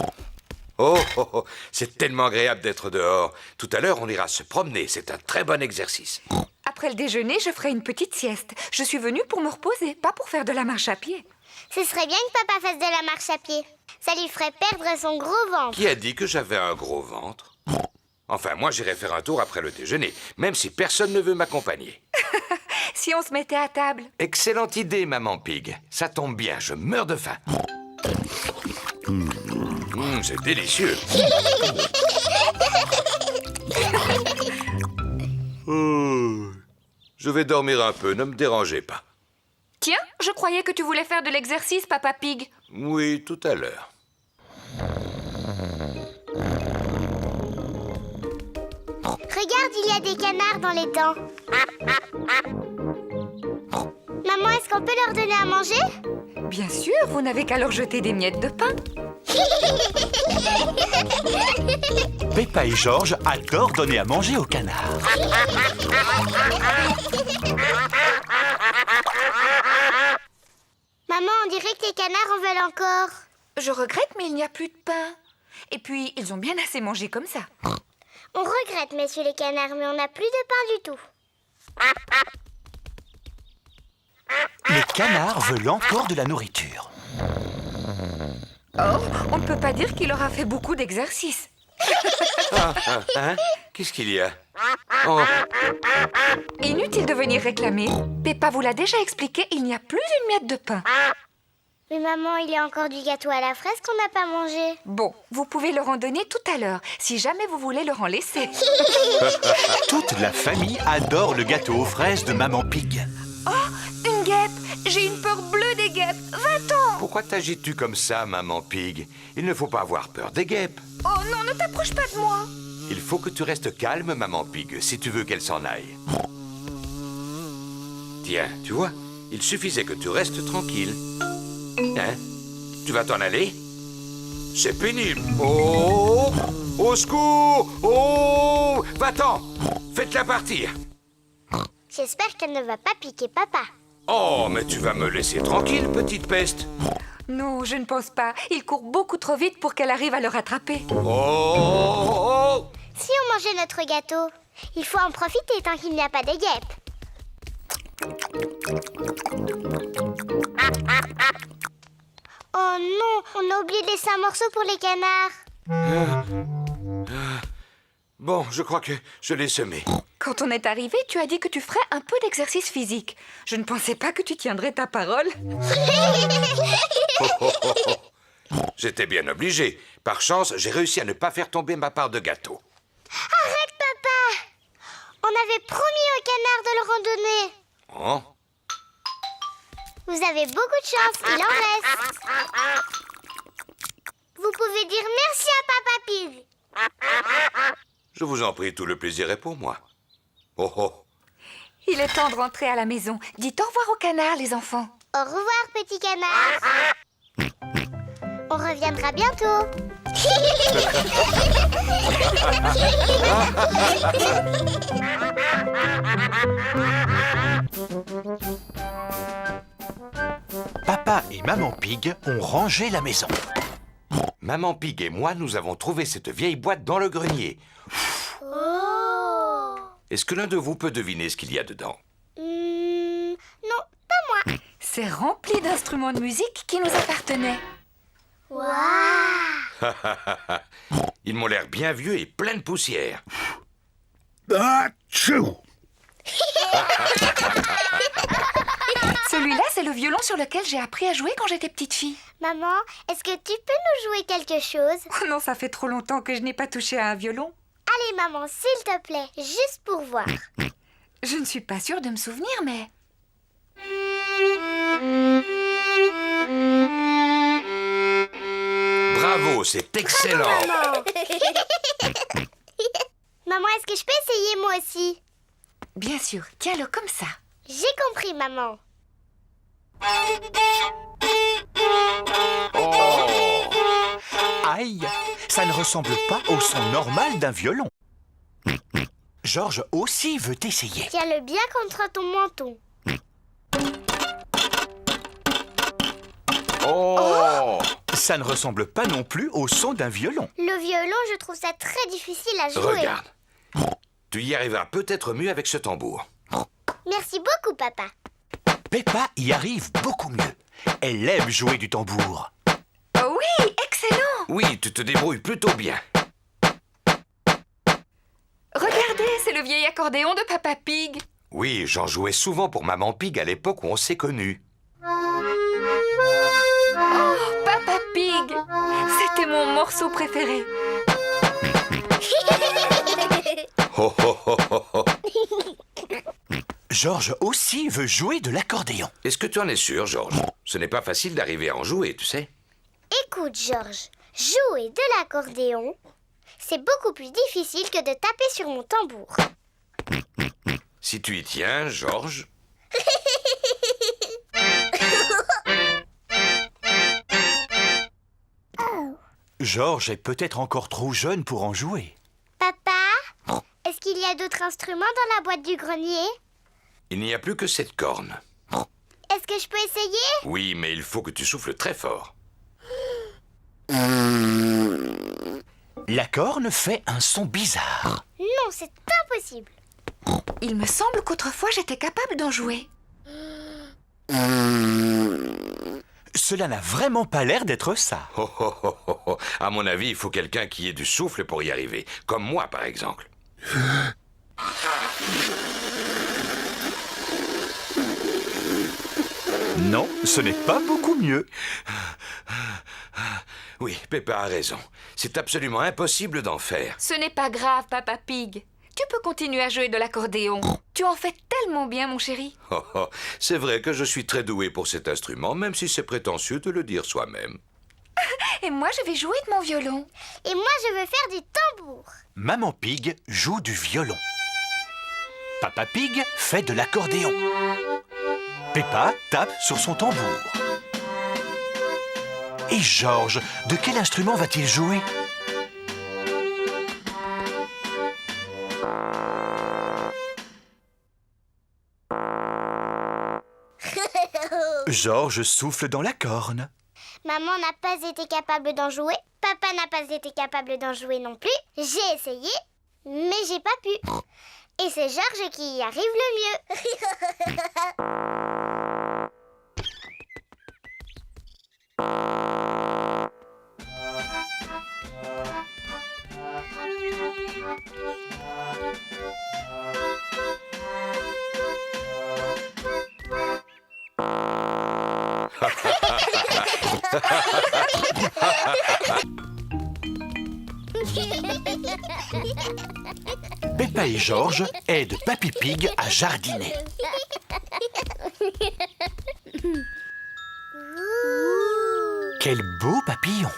Oh, oh, oh. C'est tellement agréable d'être dehors. Tout à l'heure, on ira se promener. C'est un très bon exercice. Après le déjeuner, je ferai une petite sieste. Je suis venue pour me reposer, pas pour faire de la marche à pied. Ce serait bien que papa fasse de la marche à pied. Ça lui ferait perdre son gros ventre. Qui a dit que j'avais un gros ventre? Enfin, moi, j'irai faire un tour après le déjeuner, même si personne ne veut m'accompagner. Si on se mettait à table. Excellente idée, maman Pig. Ça tombe bien, je meurs de faim. C'est délicieux. Je vais dormir un peu, ne me dérangez pas. Tiens, je croyais que tu voulais faire de l'exercice, Papa Pig. Oui, tout à l'heure. Regarde, il y a des canards dans les dents. Maman, est-ce qu'on peut leur donner à manger? Bien sûr, vous n'avez qu'à leur jeter des miettes de pain. Peppa et George adorent donner à manger aux canards. Maman, on dirait que les canards en veulent encore. Je regrette, mais il n'y a plus de pain. Et puis, ils ont bien assez mangé comme ça. On regrette, messieurs les canards, mais on n'a plus de pain du tout. Les canards veulent encore de la nourriture. Oh, on ne peut pas dire qu'il aura fait beaucoup d'exercices. Hein? Qu'est-ce qu'il y a? Oh, Inutile de venir réclamer. Peppa vous l'a déjà expliqué, il n'y a plus une miette de pain. Mais maman, il y a encore du gâteau à la fraise qu'on n'a pas mangé. Bon, vous pouvez leur en donner tout à l'heure, si jamais vous voulez leur en laisser. Toute la famille adore le gâteau aux fraises de Maman Pig. Oh, une guêpe! J'ai une peur bleue des guêpes. Va-t'en! pourquoi t'agites-tu comme ça, maman Pig? Il ne faut pas avoir peur des guêpes. Oh non, ne t'approche pas de moi! Il faut que tu restes calme, maman Pig, si tu veux qu'elle s'en aille. Tiens, tu vois, il suffisait que tu restes tranquille. Hein? Tu vas t'en aller? C'est pénible. Oh! Au secours! Oh! Va-t'en! Faites-la partir! J'espère qu'elle ne va pas piquer papa. Oh, mais tu vas me laisser tranquille, petite peste. Non, je ne pense pas. Il court beaucoup trop vite pour qu'elle arrive à le rattraper. Oh! Si on mangeait notre gâteau, il faut en profiter tant qu'il n'y a pas de guêpes. Oh non, on a oublié de laisser un morceau pour les canards. Bon, je crois que je l'ai semé. Quand on est arrivé, tu as dit que tu ferais un peu d'exercice physique. Je ne pensais pas que tu tiendrais ta parole. J'étais bien obligé. Par chance, j'ai réussi à ne pas faire tomber ma part de gâteau. Arrête, papa! On avait promis aux canards de le randonner. Oh? Vous avez beaucoup de chance, il en reste. Vous pouvez dire merci à Papa Pig. Je vous en prie, tout le plaisir est pour moi. Oh oh! Il est temps de rentrer à la maison. Dites au revoir aux canards, les enfants. Au revoir, petit canard. On reviendra bientôt. Papa et Maman Pig ont rangé la maison. Maman Pig et moi, nous avons trouvé cette vieille boîte dans le grenier. Oh! Est-ce que l'un de vous peut deviner ce qu'il y a dedans? Non, pas moi. C'est rempli d'instruments de musique qui nous appartenaient. Waouh! Ils m'ont l'air bien vieux et plein de poussière. Celui-là, c'est le violon sur lequel j'ai appris à jouer quand j'étais petite fille. Maman, est-ce que tu peux nous jouer quelque chose? Oh non, ça fait trop longtemps que je n'ai pas touché à un violon. Allez, maman, s'il te plaît, juste pour voir. Je ne suis pas sûre de me souvenir, mais... Bravo, c'est excellent. Maman, maman, est-ce que je peux essayer moi aussi? Bien sûr, tiens-le comme ça. J'ai compris, maman. Aïe, ça ne ressemble pas au son normal d'un violon. Georges aussi veut essayer. Tiens-le bien contre ton menton. Oh! Ça ne ressemble pas non plus au son d'un violon. Le violon, je trouve ça très difficile à jouer. Regarde. Tu y arriveras peut-être mieux avec ce tambour. Merci beaucoup, papa. Peppa y arrive beaucoup mieux. Elle aime jouer du tambour. Oh oui, excellent! Oui, tu te débrouilles plutôt bien. Regardez, c'est le vieil accordéon de Papa Pig. Oui, j'en jouais souvent pour Maman Pig à l'époque où on s'est connus. Oh, Papa Pig! C'était mon morceau préféré. Oh, oh, oh, oh, oh. Georges aussi veut jouer de l'accordéon. Est-ce que tu en es sûr, Georges? Ce n'est pas facile d'arriver à en jouer, tu sais. Écoute, Georges, jouer de l'accordéon, c'est beaucoup plus difficile que de taper sur mon tambour. Si tu y tiens, Georges... Georges est peut-être encore trop jeune pour en jouer. Papa, est-ce qu'il y a d'autres instruments dans la boîte du grenier? Il n'y a plus que cette corne. Est-ce que je peux essayer? Oui, mais il faut que tu souffles très fort. La corne fait un son bizarre. Non, c'est impossible. Il me semble qu'autrefois j'étais capable d'en jouer. Cela n'a vraiment pas l'air d'être ça. Oh, oh, oh, oh, oh. À mon avis, il faut quelqu'un qui ait du souffle pour y arriver. Comme moi, par exemple. Non, ce n'est pas beaucoup mieux. Oui, Peppa a raison. C'est absolument impossible d'en faire. Ce n'est pas grave, Papa Pig. Tu peux continuer à jouer de l'accordéon. Tu en fais tellement bien, mon chéri. Oh, oh. C'est vrai que je suis très doué pour cet instrument, même si c'est prétentieux de le dire soi-même. Et moi, je vais jouer de mon violon. Et moi, je veux faire du tambour. Maman Pig joue du violon. Papa Pig fait de l'accordéon. Peppa tape sur son tambour. Et Georges, de quel instrument va-t-il jouer? Georges souffle dans la corne. Maman n'a pas été capable d'en jouer. Papa n'a pas été capable d'en jouer non plus. J'ai essayé, mais j'ai pas pu. Et c'est Georges qui y arrive le mieux. Peppa et Georges aident Papy Pig à jardiner. Quel beau papillon!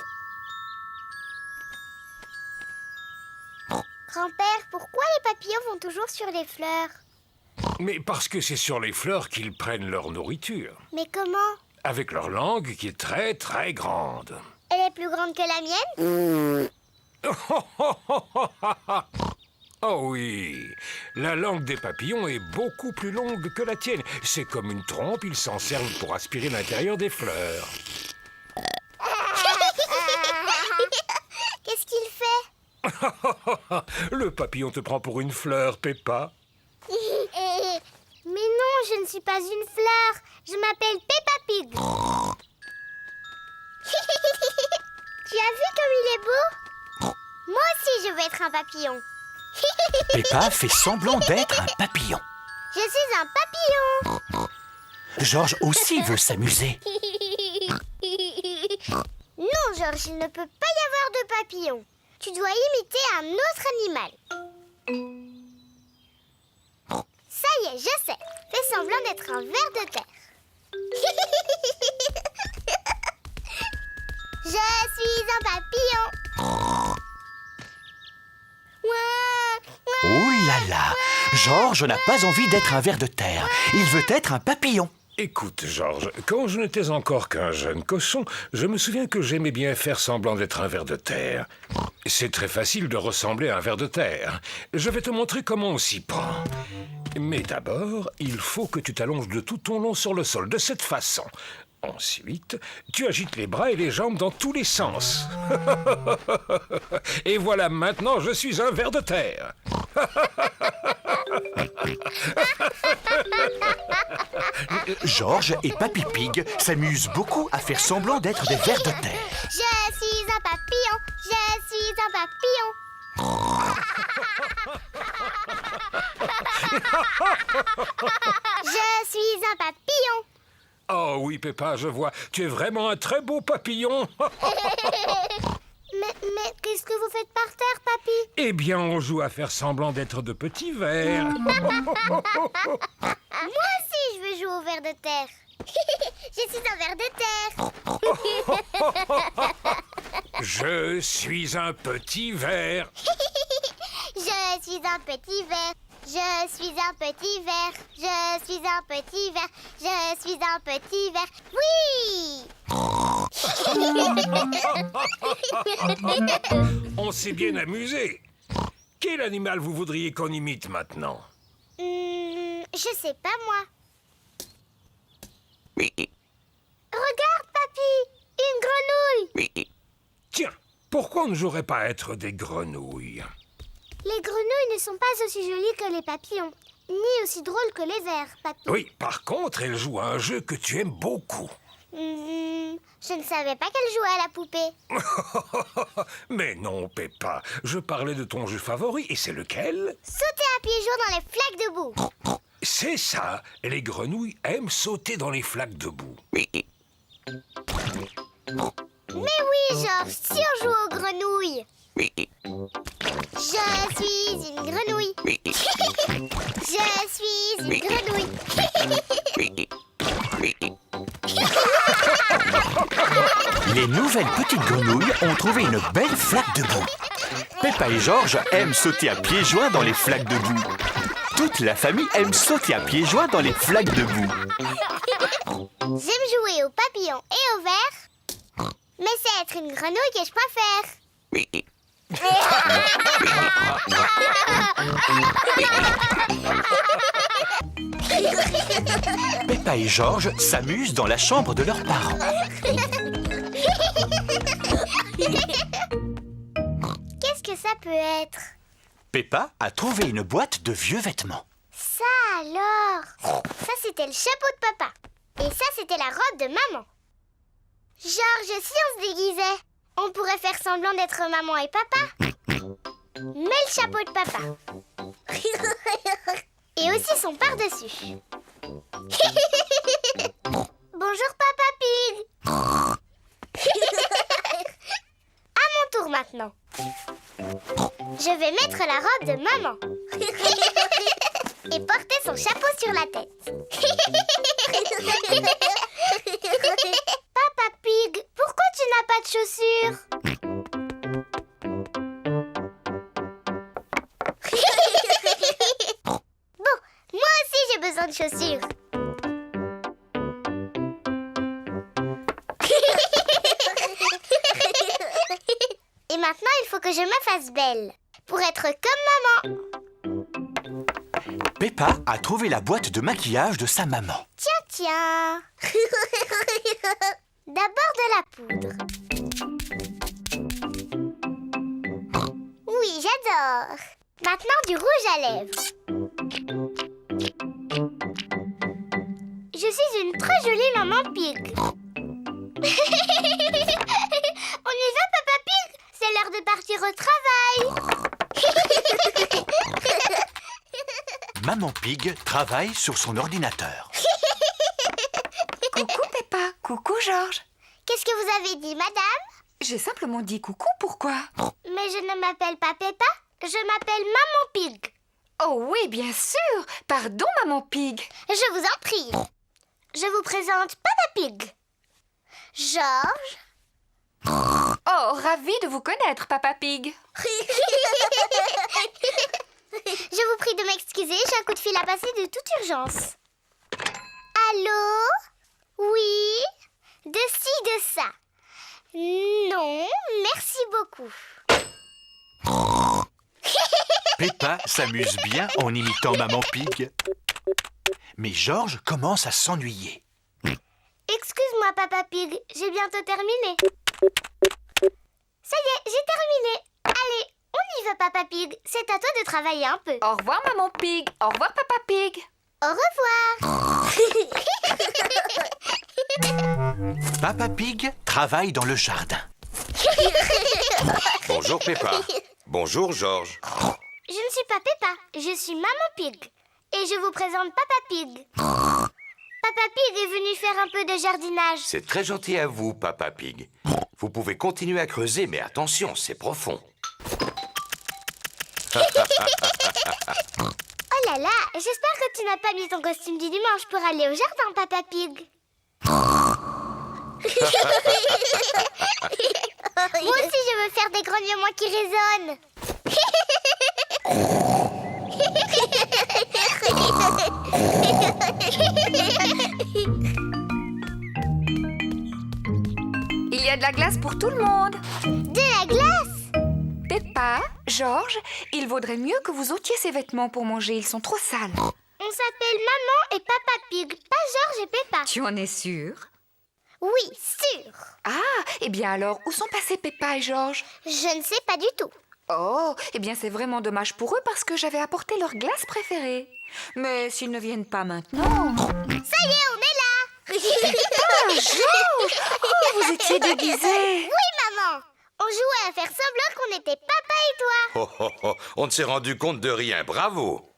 Grand-père, pourquoi les papillons vont toujours sur les fleurs? Mais parce que c'est sur les fleurs qu'ils prennent leur nourriture. Mais comment? Avec leur langue qui est très très grande. Elle est plus grande que la mienne? Oh oui, la langue des papillons est beaucoup plus longue que la tienne. C'est comme une trompe, ils s'en servent pour aspirer l'intérieur des fleurs. Qu'est-ce qu'il fait? Le papillon te prend pour une fleur, Peppa. Mais non, je ne suis pas une fleur. Je m'appelle Peppa Pig. Tu as vu comme il est beau? Moi aussi, je veux être un papillon. Peppa fait semblant d'être un papillon. Je suis un papillon. Georges aussi veut s'amuser. Non, Georges, il ne peut pas y avoir de papillon. Tu dois imiter un autre animal. Ça y est, je sais. Fais semblant d'être un ver de terre. Je suis un papillon. Oh là là! Georges n'a pas envie d'être un ver de terre. Il veut être un papillon. Écoute, Georges, quand je n'étais encore qu'un jeune cochon, je me souviens que j'aimais bien faire semblant d'être un ver de terre. C'est très facile de ressembler à un ver de terre. Je vais te montrer comment on s'y prend. Mais d'abord, il faut que tu t'allonges de tout ton long sur le sol, de cette façon. Ensuite, tu agites les bras et les jambes dans tous les sens. Et voilà, maintenant, je suis un ver de terre. Georges et Papy Pig s'amusent beaucoup à faire semblant d'être des vers de terre. Je suis un papillon, je suis un papillon. Je suis un papillon. Oh oui, Peppa, je vois. Tu es vraiment un très beau papillon. Mais qu'est-ce que vous faites par terre, papy? Eh bien, on joue à faire semblant d'être de petits vers. Moi aussi, je veux jouer au ver de terre. Je suis un ver de terre. Je suis un petit ver. Je suis un petit ver. Je suis un petit ver. Je suis un petit ver. Je suis un petit ver. Oui! On s'est bien amusé. Quel animal vous voudriez qu'on imite maintenant? Je sais pas, moi. Regarde, papy! Une grenouille! Tiens, pourquoi on ne jouerait pas à être des grenouilles? Les grenouilles ne sont pas aussi jolies que les papillons, ni aussi drôles que les vers, papy. Oui, par contre, elles jouent à un jeu que tu aimes beaucoup. Je ne savais pas qu'elle jouait à la poupée. Mais non, Peppa, je parlais de ton jeu favori, et c'est lequel? Sauter à pieds joints dans les flaques de boue. C'est ça, les grenouilles aiment sauter dans les flaques de boue. Mais oui, Georges, si on joue aux grenouilles. Je suis une grenouille. Je suis une grenouille. Les nouvelles petites grenouilles ont trouvé une belle flaque de boue. Peppa et Georges aiment sauter à pieds joints dans les flaques de boue. Toute la famille aime sauter à pieds joints dans les flaques de boue. J'aime jouer aux papillons et aux vers, mais c'est être une grenouille que je préfère. Peppa et Georges s'amusent dans la chambre de leurs parents. Qu'est-ce que ça peut être? Peppa a trouvé une boîte de vieux vêtements. Ça alors! Ça c'était le chapeau de papa. Et ça c'était la robe de maman. Georges, si on se déguisait, on pourrait faire semblant d'être maman et papa. Mets le chapeau de papa. Et aussi son par-dessus. Bonjour Papa Pig. À mon tour maintenant. Je vais mettre la robe de maman. Et porter son chapeau sur la tête. Papa Pig, pourquoi tu n'as pas de chaussures? Bon, moi aussi j'ai besoin de chaussures. Et maintenant, il faut que je me fasse belle pour être comme maman. Peppa a trouvé la boîte de maquillage de sa maman. Tiens. D'abord de la poudre. Oui, j'adore. Maintenant, du rouge à lèvres. Je suis une très jolie maman pig. On y va, Papa Pig? C'est l'heure de partir au travail. Maman Pig travaille sur son ordinateur. Coucou Peppa, coucou Georges. Qu'est-ce que vous avez dit, madame? J'ai simplement dit coucou, pourquoi? Mais je ne m'appelle pas Peppa, je m'appelle Maman Pig. Oh oui, bien sûr. Pardon, Maman Pig. Je vous en prie. Je vous présente Papa Pig. Georges. Oh, ravie de vous connaître, Papa Pig. Je vous prie de m'excuser, j'ai un coup de fil à passer de toute urgence. Allô? Oui? De ci, de ça. Non, merci beaucoup. Peppa s'amuse bien en imitant Maman Pig. Mais Georges commence à s'ennuyer. Excuse-moi, Papa Pig, j'ai bientôt terminé. Ça y est, j'ai terminé. Allez, on y va, Papa Pig. C'est à toi de travailler un peu. Au revoir, Maman Pig. Au revoir, Papa Pig. Au revoir. Papa Pig travaille dans le jardin. Bonjour Peppa. Bonjour Georges. Je ne suis pas Peppa, je suis Maman Pig. Et je vous présente Papa Pig. Papa Pig est venu faire un peu de jardinage. C'est très gentil à vous, Papa Pig. Vous pouvez continuer à creuser, mais attention, c'est profond. Oh là là, j'espère que tu n'as pas mis ton costume du dimanche pour aller au jardin, Papa Pig. Moi aussi, je veux faire des grognements qui résonnent. Il y a de la glace pour tout le monde. De la glace? Peppa, Georges, il vaudrait mieux que vous ôtiez ces vêtements pour manger. Ils sont trop sales. On s'appelle Maman et Papa Pig, pas Georges et Peppa. Tu en es sûre? Oui, sûr. Ah, eh bien alors, où sont passés Peppa et Georges? Je ne sais pas du tout. Oh, eh bien c'est vraiment dommage pour eux parce que j'avais apporté leur glace préférée. Mais s'ils ne viennent pas maintenant... Ça y est, on est là. Ah, Georges! Oh, vous étiez déguisés. Oui, maman. On jouait à faire semblant qu'on était papa et toi. Oh, oh, oh, on ne s'est rendu compte de rien, bravo.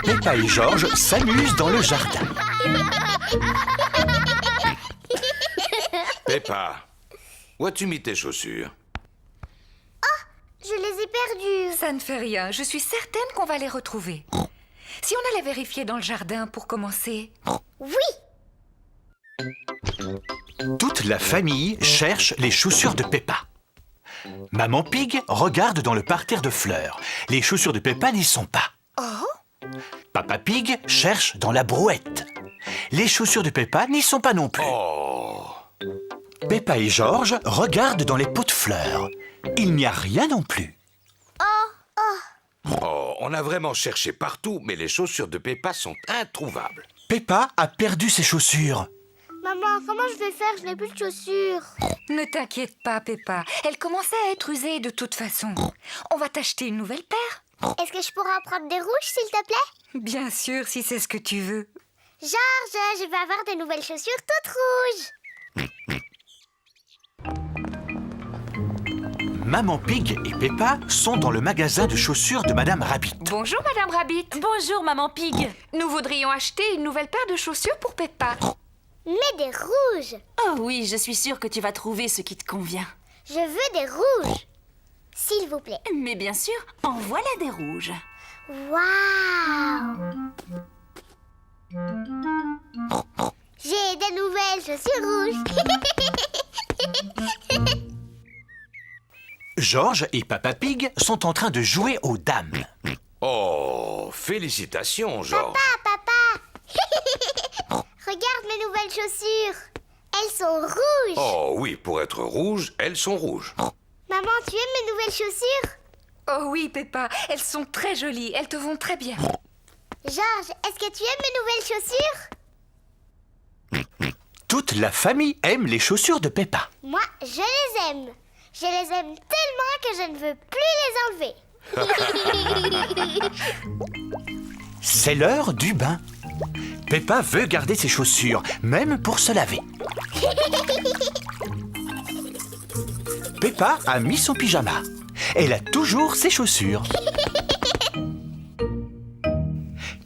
Peppa et Georges s'amusent dans le jardin. Peppa, où as-tu mis tes chaussures? Je les ai perdues. Ça ne fait rien, je suis certaine qu'on va les retrouver. Si on allait vérifier dans le jardin pour commencer. Oui. Toute la famille cherche les chaussures de Peppa. Maman Pig regarde dans le parterre de fleurs. Les chaussures de Peppa n'y sont pas. Oh? Papa Pig cherche dans la brouette. Les chaussures de Peppa n'y sont pas non plus. Oh. Peppa et Georges regardent dans les pots de fleurs. Il n'y a rien non plus. Oh, on a vraiment cherché partout, mais les chaussures de Peppa sont introuvables. Peppa a perdu ses chaussures. Maman, comment je vais faire? Je n'ai plus de chaussures. Ne t'inquiète pas, Peppa. Elle commençait à être usée de toute façon. On va t'acheter une nouvelle paire. Est-ce que je pourrais en prendre des rouges, s'il te plaît? Bien sûr, si c'est ce que tu veux. Georges, je vais avoir de nouvelles chaussures toutes rouges. Maman Pig et Peppa sont dans le magasin de chaussures de Madame Rabbit. Bonjour, Madame Rabbit. Bonjour, Maman Pig. Nous voudrions acheter une nouvelle paire de chaussures pour Peppa. Mais des rouges. Oh oui, je suis sûre que tu vas trouver ce qui te convient. Je veux des rouges. S'il vous plaît. Mais bien sûr, en voilà des rouges. Waouh! J'ai de nouvelles chaussures rouges. Georges et Papa Pig sont en train de jouer aux dames. Oh, félicitations, Georges. Papa! Regarde mes nouvelles chaussures. Elles sont rouges. Oh oui, pour être rouges, elles sont rouges. Maman, tu aimes mes nouvelles chaussures? Oh oui, Peppa, elles sont très jolies. Elles te vont très bien. Georges, est-ce que tu aimes mes nouvelles chaussures? Toute la famille aime les chaussures de Peppa. Moi, je les aime. Je les aime tellement que je ne veux plus les enlever. C'est l'heure du bain. Peppa veut garder ses chaussures, même pour se laver. Peppa a mis son pyjama. Elle a toujours ses chaussures.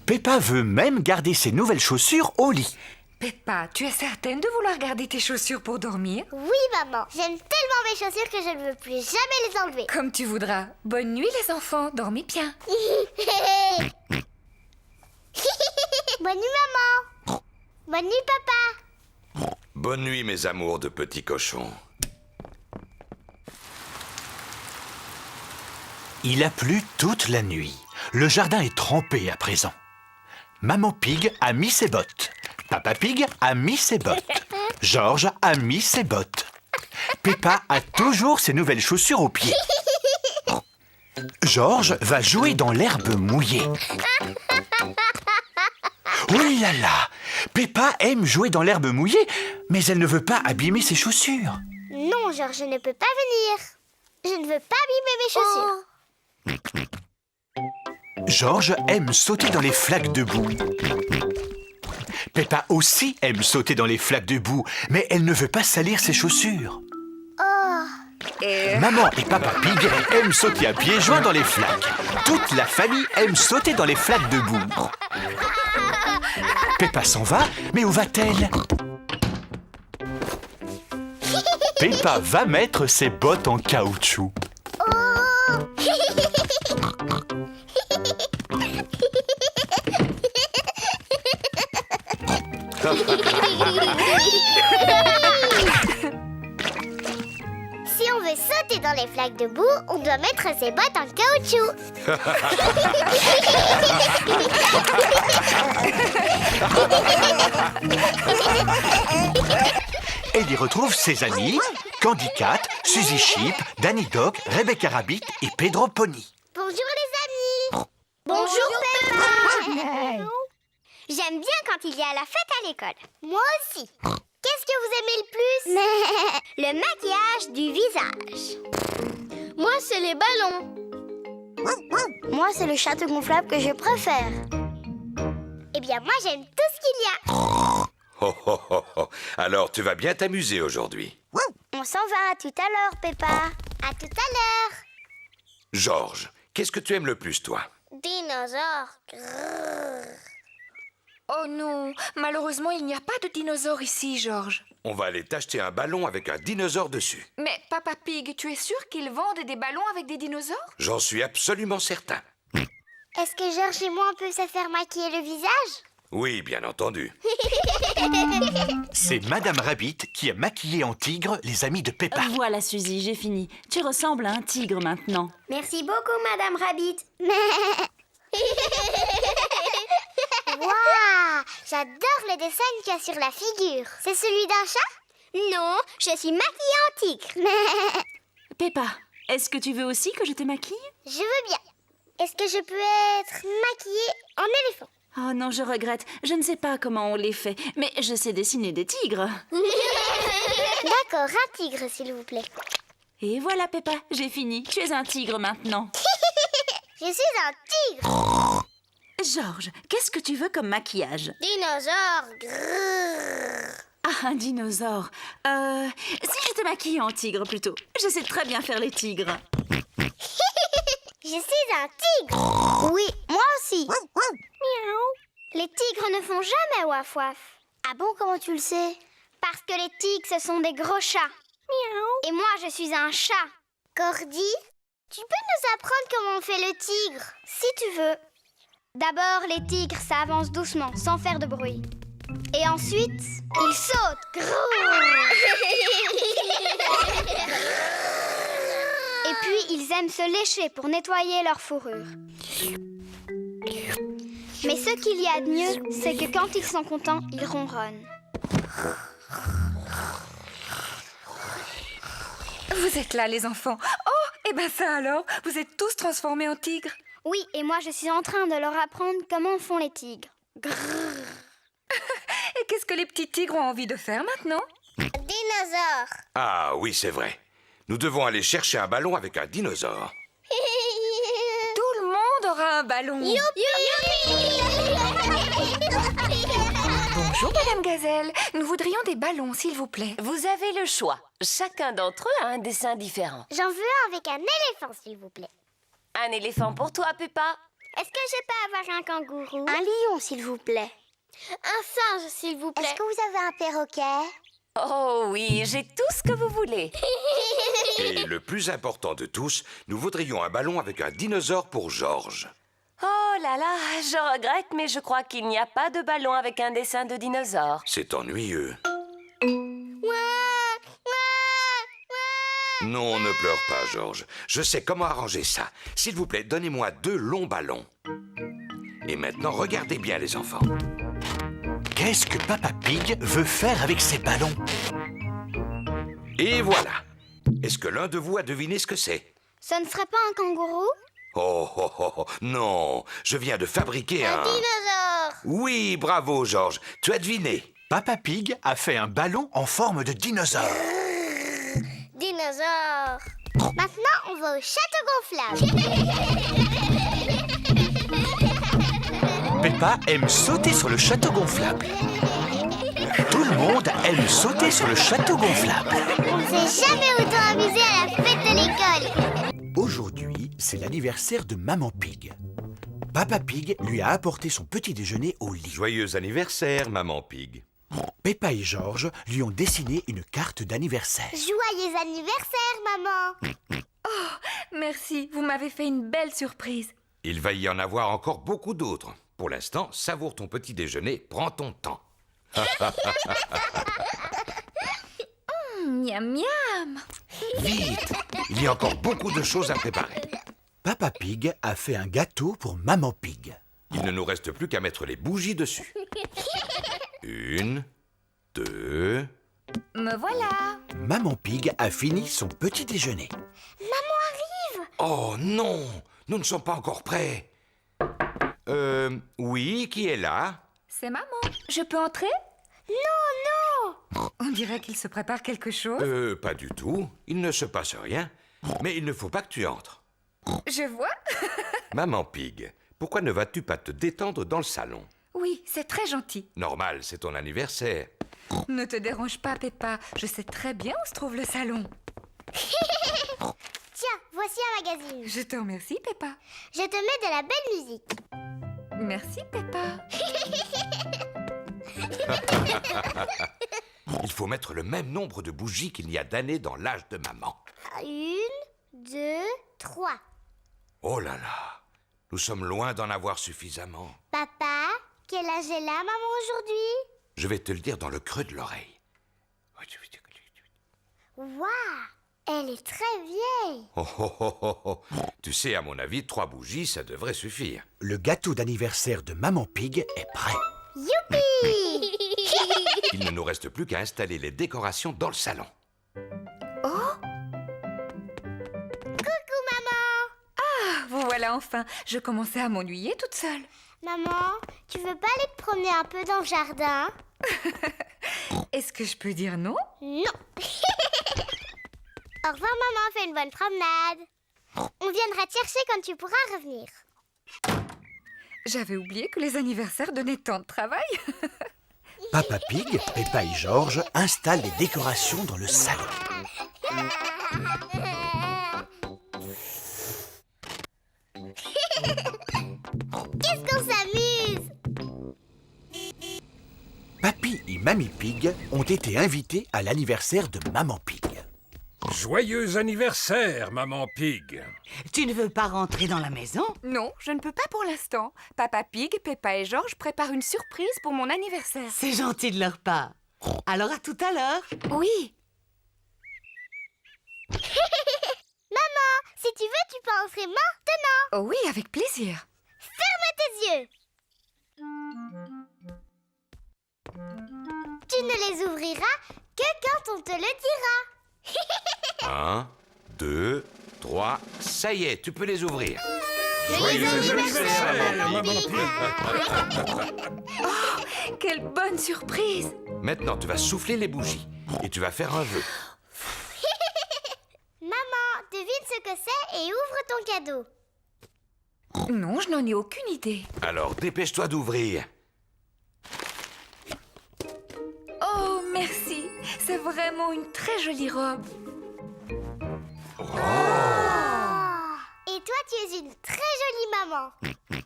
Peppa veut même garder ses nouvelles chaussures au lit. Peppa, tu es certaine de vouloir garder tes chaussures pour dormir? Oui, maman. J'aime tellement mes chaussures que je ne veux plus jamais les enlever. Comme tu voudras. Bonne nuit, les enfants. Dormez bien. Bonne nuit, maman. Bonne nuit, papa. Bonne nuit, mes amours de petits cochons. Il a plu toute la nuit. Le jardin est trempé à présent. Maman Pig a mis ses bottes. Papa Pig a mis ses bottes. George a mis ses bottes. Peppa a toujours ses nouvelles chaussures aux pieds. George va jouer dans l'herbe mouillée. Oh là là! Peppa aime jouer dans l'herbe mouillée, mais elle ne veut pas abîmer ses chaussures. Non, Georges, je ne peux pas venir. Je ne veux pas abîmer mes chaussures. George aime sauter dans les flaques de boue. Peppa aussi aime sauter dans les flaques de boue, mais elle ne veut pas salir ses chaussures. Maman et Papa Pig aiment sauter à pieds joints dans les flaques. Toute la famille aime sauter dans les flaques de boue. Peppa s'en va, mais où va-t-elle? Peppa va mettre ses bottes en caoutchouc. Si on veut sauter dans les flaques de boue, on doit mettre ses bottes en caoutchouc. Elle y retrouve ses amis, Candy Cat, Suzy Sheep, Danny Dog, Rebecca Rabbit et Pedro Pony. Bonjour les amis. Bonjour Peppa. J'aime bien quand il y a la fête à l'école. Moi aussi. Qu'est-ce que vous aimez le plus? Le maquillage du visage. Moi, c'est les ballons. Moi, c'est le château gonflable que je préfère. Eh bien, moi, j'aime tout ce qu'il y a. Oh, oh, oh, oh. Alors, tu vas bien t'amuser aujourd'hui. On s'en va. À tout à l'heure, Peppa. À tout à l'heure. George, qu'est-ce que tu aimes le plus, toi? Dinosaure. Grrr. Oh non, malheureusement, il n'y a pas de dinosaure ici, George. On va aller t'acheter un ballon avec un dinosaure dessus. Mais Papa Pig, tu es sûr qu'ils vendent des ballons avec des dinosaures? J'en suis absolument certain. Est-ce que Georges et moi, on peut se faire maquiller le visage? Oui, bien entendu. C'est Madame Rabbit qui a maquillé en tigre les amis de Peppa. Voilà, Suzy, j'ai fini. Tu ressembles à un tigre maintenant. Merci beaucoup, Madame Rabbit. Waouh! J'adore le dessin qu'il y a sur la figure. C'est celui d'un chat? Non, je suis maquillée en tigre. Peppa, est-ce que tu veux aussi que je te maquille? Je veux bien. Est-ce que je peux être maquillée en éléphant? Oh non, je regrette. Je ne sais pas comment on les fait, mais je sais dessiner des tigres. D'accord, un tigre, s'il vous plaît. Et voilà, Peppa, j'ai fini. Tu es un tigre maintenant. Je suis un tigre. George, qu'est-ce que tu veux comme maquillage? Dinosaure. Grrr. Ah, un dinosaure. Si je te maquille en tigre plutôt. Je sais très bien faire les tigres. Je suis un tigre. Oui, moi aussi. Miaou. Les tigres ne font jamais waf waf. Ah bon, comment tu le sais? Parce que les tigres, ce sont des gros chats. Miaou. Et moi, je suis un chat. Cordy, tu peux nous apprendre comment on fait le tigre? Si tu veux. D'abord, les tigres, ça avance doucement, sans faire de bruit. Et ensuite, ils sautent. Et puis, ils aiment se lécher pour nettoyer leur fourrure. Mais ce qu'il y a de mieux, c'est que quand ils sont contents, ils ronronnent. Vous êtes là, les enfants. Oh, et ben ça alors, vous êtes tous transformés en tigres. Oui, et moi je suis en train de leur apprendre comment font les tigres. Grrr. Et qu'est-ce que les petits tigres ont envie de faire maintenant? Dinosaure. Ah oui, c'est vrai. Nous devons aller chercher un ballon avec un dinosaure. Tout le monde aura un ballon. Bonjour, Madame Gazelle. Nous voudrions des ballons, s'il vous plaît. Vous avez le choix. Chacun d'entre eux a un dessin différent. J'en veux un avec un éléphant, s'il vous plaît. Un éléphant pour toi, Peppa. Est-ce que je peux avoir un kangourou? Un lion, s'il vous plaît. Un singe, s'il vous plaît. Est-ce que vous avez un perroquet? Oh oui, j'ai tout ce que vous voulez. Et le plus important de tous, nous voudrions un ballon avec un dinosaure pour George. Oh là là, je regrette, mais je crois qu'il n'y a pas de ballon avec un dessin de dinosaure. C'est ennuyeux. Non, ne pleure pas, Georges. Je sais comment arranger ça. S'il vous plaît, donnez-moi 2 longs ballons. Et maintenant, regardez bien, les enfants. Qu'est-ce que Papa Pig veut faire avec ses ballons? Et voilà. Est-ce que l'un de vous a deviné ce que c'est? Ça ne serait pas un kangourou? Oh, oh, oh, oh, non. Je viens de fabriquer Un dinosaure! Oui, bravo, Georges. Tu as deviné. Papa Pig a fait un ballon en forme de dinosaure. Dinosaure! Maintenant, on va au château gonflable. Peppa aime sauter sur le château gonflable. Tout le monde aime sauter sur le château gonflable. On ne s'est jamais autant amusé à la fête de l'école. Aujourd'hui, c'est l'anniversaire de Maman Pig. Papa Pig lui a apporté son petit déjeuner au lit. Joyeux anniversaire, Maman Pig. Peppa et Georges lui ont dessiné une carte d'anniversaire. Joyeux anniversaire, maman! Merci, vous m'avez fait une belle surprise. Il va y en avoir encore beaucoup d'autres. Pour l'instant, savoure ton petit déjeuner, prends ton temps. Miam miam. Vite! Il y a encore beaucoup de choses à préparer. Papa Pig a fait un gâteau pour Maman Pig. Il ne nous reste plus qu'à mettre les bougies dessus. 1, 2... Me voilà. Maman Pig a fini son petit déjeuner. Maman arrive! Oh non! Nous ne sommes pas encore prêts. Oui, qui est là? C'est maman. Je peux entrer? Non, non! On dirait qu'il se prépare quelque chose. Pas du tout. Il ne se passe rien. Mais il ne faut pas que tu entres. Je vois. Maman Pig, pourquoi ne vas-tu pas te détendre dans le salon? Oui, c'est très gentil. Normal, c'est ton anniversaire. Ne te dérange pas, Peppa. Je sais très bien où se trouve le salon. Tiens, voici un magazine. Je te remercie, Peppa. Je te mets de la belle musique. Merci, Peppa. Il faut mettre le même nombre de bougies qu'il y a d'années dans l'âge de maman. 1, 2, 3. Oh là là, nous sommes loin d'en avoir suffisamment. Papa, quel âge est là, maman, aujourd'hui? Je vais te le dire dans le creux de l'oreille. Waouh, elle est très vieille. Oh, oh, oh, oh, oh. Tu sais, à mon avis, 3 bougies, ça devrait suffire. Le gâteau d'anniversaire de Maman Pig est prêt. Youpi! Il ne nous reste plus qu'à installer les décorations dans le salon. Oh! Coucou, maman! Ah, vous voilà enfin. Je commençais à m'ennuyer toute seule. Maman, tu veux pas aller te promener un peu dans le jardin? Est-ce que je peux dire non? Non! Au revoir, maman, fais une bonne promenade. On viendra te chercher quand tu pourras revenir. J'avais oublié que les anniversaires donnaient tant de travail. Papa Pig, Peppa et Georges installent les décorations dans le salon. Qu'est-ce qu'on s'amuse! Papy et Mamie Pig ont été invités à l'anniversaire de Maman Pig. Joyeux anniversaire, Maman Pig. Tu ne veux pas rentrer dans la maison? Non, je ne peux pas pour l'instant. Papa Pig, Peppa et Georges préparent une surprise pour mon anniversaire. C'est gentil de leur part. Alors à tout à l'heure. Oui. Maman, si tu veux, tu peux entrer maintenant. Oh oui, avec plaisir. Ferme tes yeux. Tu ne les ouvriras que quand on te le dira. 1, 2, 3, ça y est, tu peux les ouvrir. Joyeux anniversaire, Maman Pig. Oh, quelle bonne surprise! Maintenant, tu vas souffler les bougies et tu vas faire un vœu. Maman, devine ce que c'est et ouvre ton cadeau. Non, je n'en ai aucune idée. Alors, dépêche-toi d'ouvrir. Oh, merci. C'est vraiment une très jolie robe. Et toi, tu es une très jolie maman.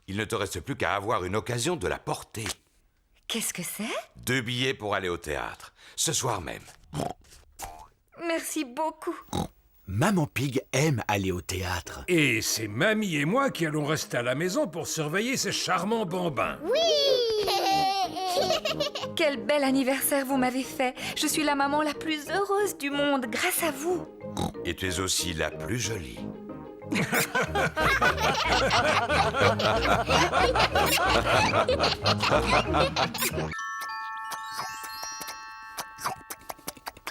Il ne te reste plus qu'à avoir une occasion de la porter. Qu'est-ce que c'est? 2 billets pour aller au théâtre, ce soir même. Merci beaucoup. Maman Pig aime aller au théâtre. Et c'est Mamie et moi qui allons rester à la maison pour surveiller ces charmants bambins. Oui. Quel bel anniversaire vous m'avez fait. Je suis la maman la plus heureuse du monde grâce à vous. Et tu es aussi la plus jolie.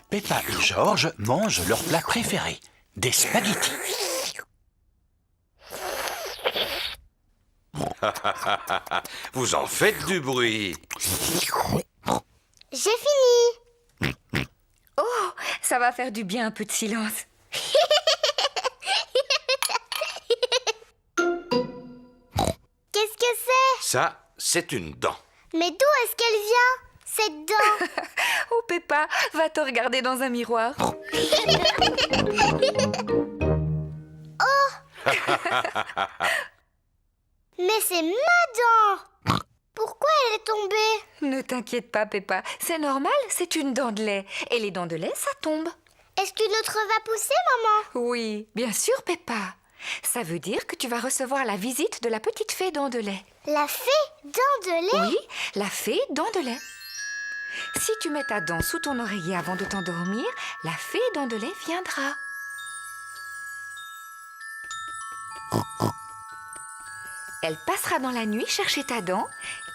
Peppa et George mangent leur plat préféré, des spaghettis. Vous en faites du bruit. J'ai fini. Oh, ça va faire du bien un peu de silence. Qu'est-ce que c'est? Ça, c'est une dent. Mais d'où est-ce qu'elle vient, cette dent? Oh Peppa, va te regarder dans un miroir. Oh! Mais c'est ma dent! Pourquoi elle est tombée? Ne t'inquiète pas Peppa, c'est normal, c'est une dent de lait. Et les dents de lait, ça tombe. Est-ce qu'une autre va pousser, maman? Oui, bien sûr Peppa. Ça veut dire que tu vas recevoir la visite de la petite fée dent de lait. La fée dent de lait? Oui, la fée dent de lait. Si tu mets ta dent sous ton oreiller avant de t'endormir, la fée dent de lait viendra. Elle passera dans la nuit chercher ta dent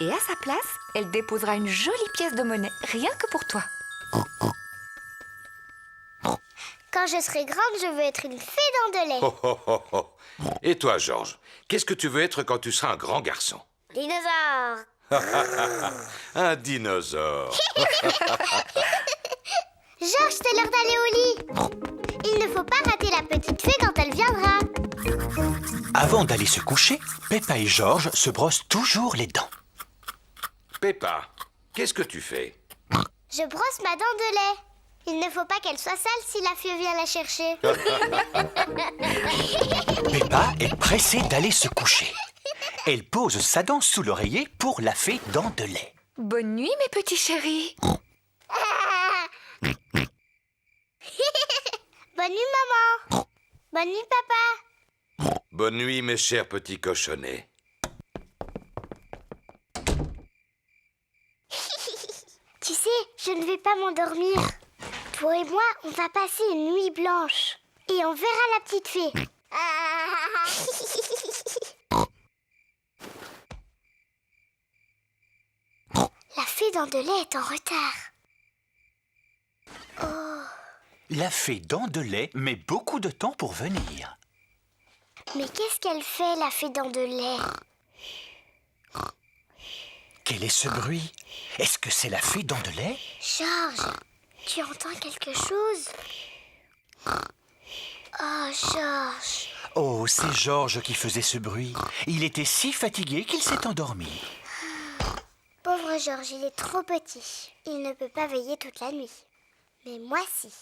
et à sa place, elle déposera une jolie pièce de monnaie rien que pour toi. Quand je serai grande, je veux être une fée dent de lait. Oh, oh, oh, oh. Et toi, George, qu'est-ce que tu veux être quand tu seras un grand garçon? Dinosaure. Un dinosaure. Georges, c'est l'heure d'aller au lit. Il ne faut pas rater la petite fée quand elle viendra. Avant d'aller se coucher, Peppa et George se brossent toujours les dents. Peppa, qu'est-ce que tu fais? Je brosse ma dent de lait. Il ne faut pas qu'elle soit sale si la fée vient la chercher. Peppa est pressée d'aller se coucher. Elle pose sa dent sous l'oreiller pour la fée dent de lait. Bonne nuit mes petits chéris. Bonne nuit, maman. Bonne nuit, papa. Bonne nuit, mes chers petits cochonnets. Tu sais, je ne vais pas m'endormir. Toi et moi, on va passer une nuit blanche. Et on verra la petite fée. La fée dent de lait est en retard. Oh. La fée dent de lait met beaucoup de temps pour venir. Mais qu'est-ce qu'elle fait, la fée dent de lait? Quel est ce bruit? Est-ce que c'est la fée dent de lait? Georges, tu entends quelque chose? Oh, Georges. Oh, c'est George qui faisait ce bruit. Il était si fatigué qu'il s'est endormi. Pauvre Georges, il est trop petit. Il ne peut pas veiller toute la nuit. Mais moi, si.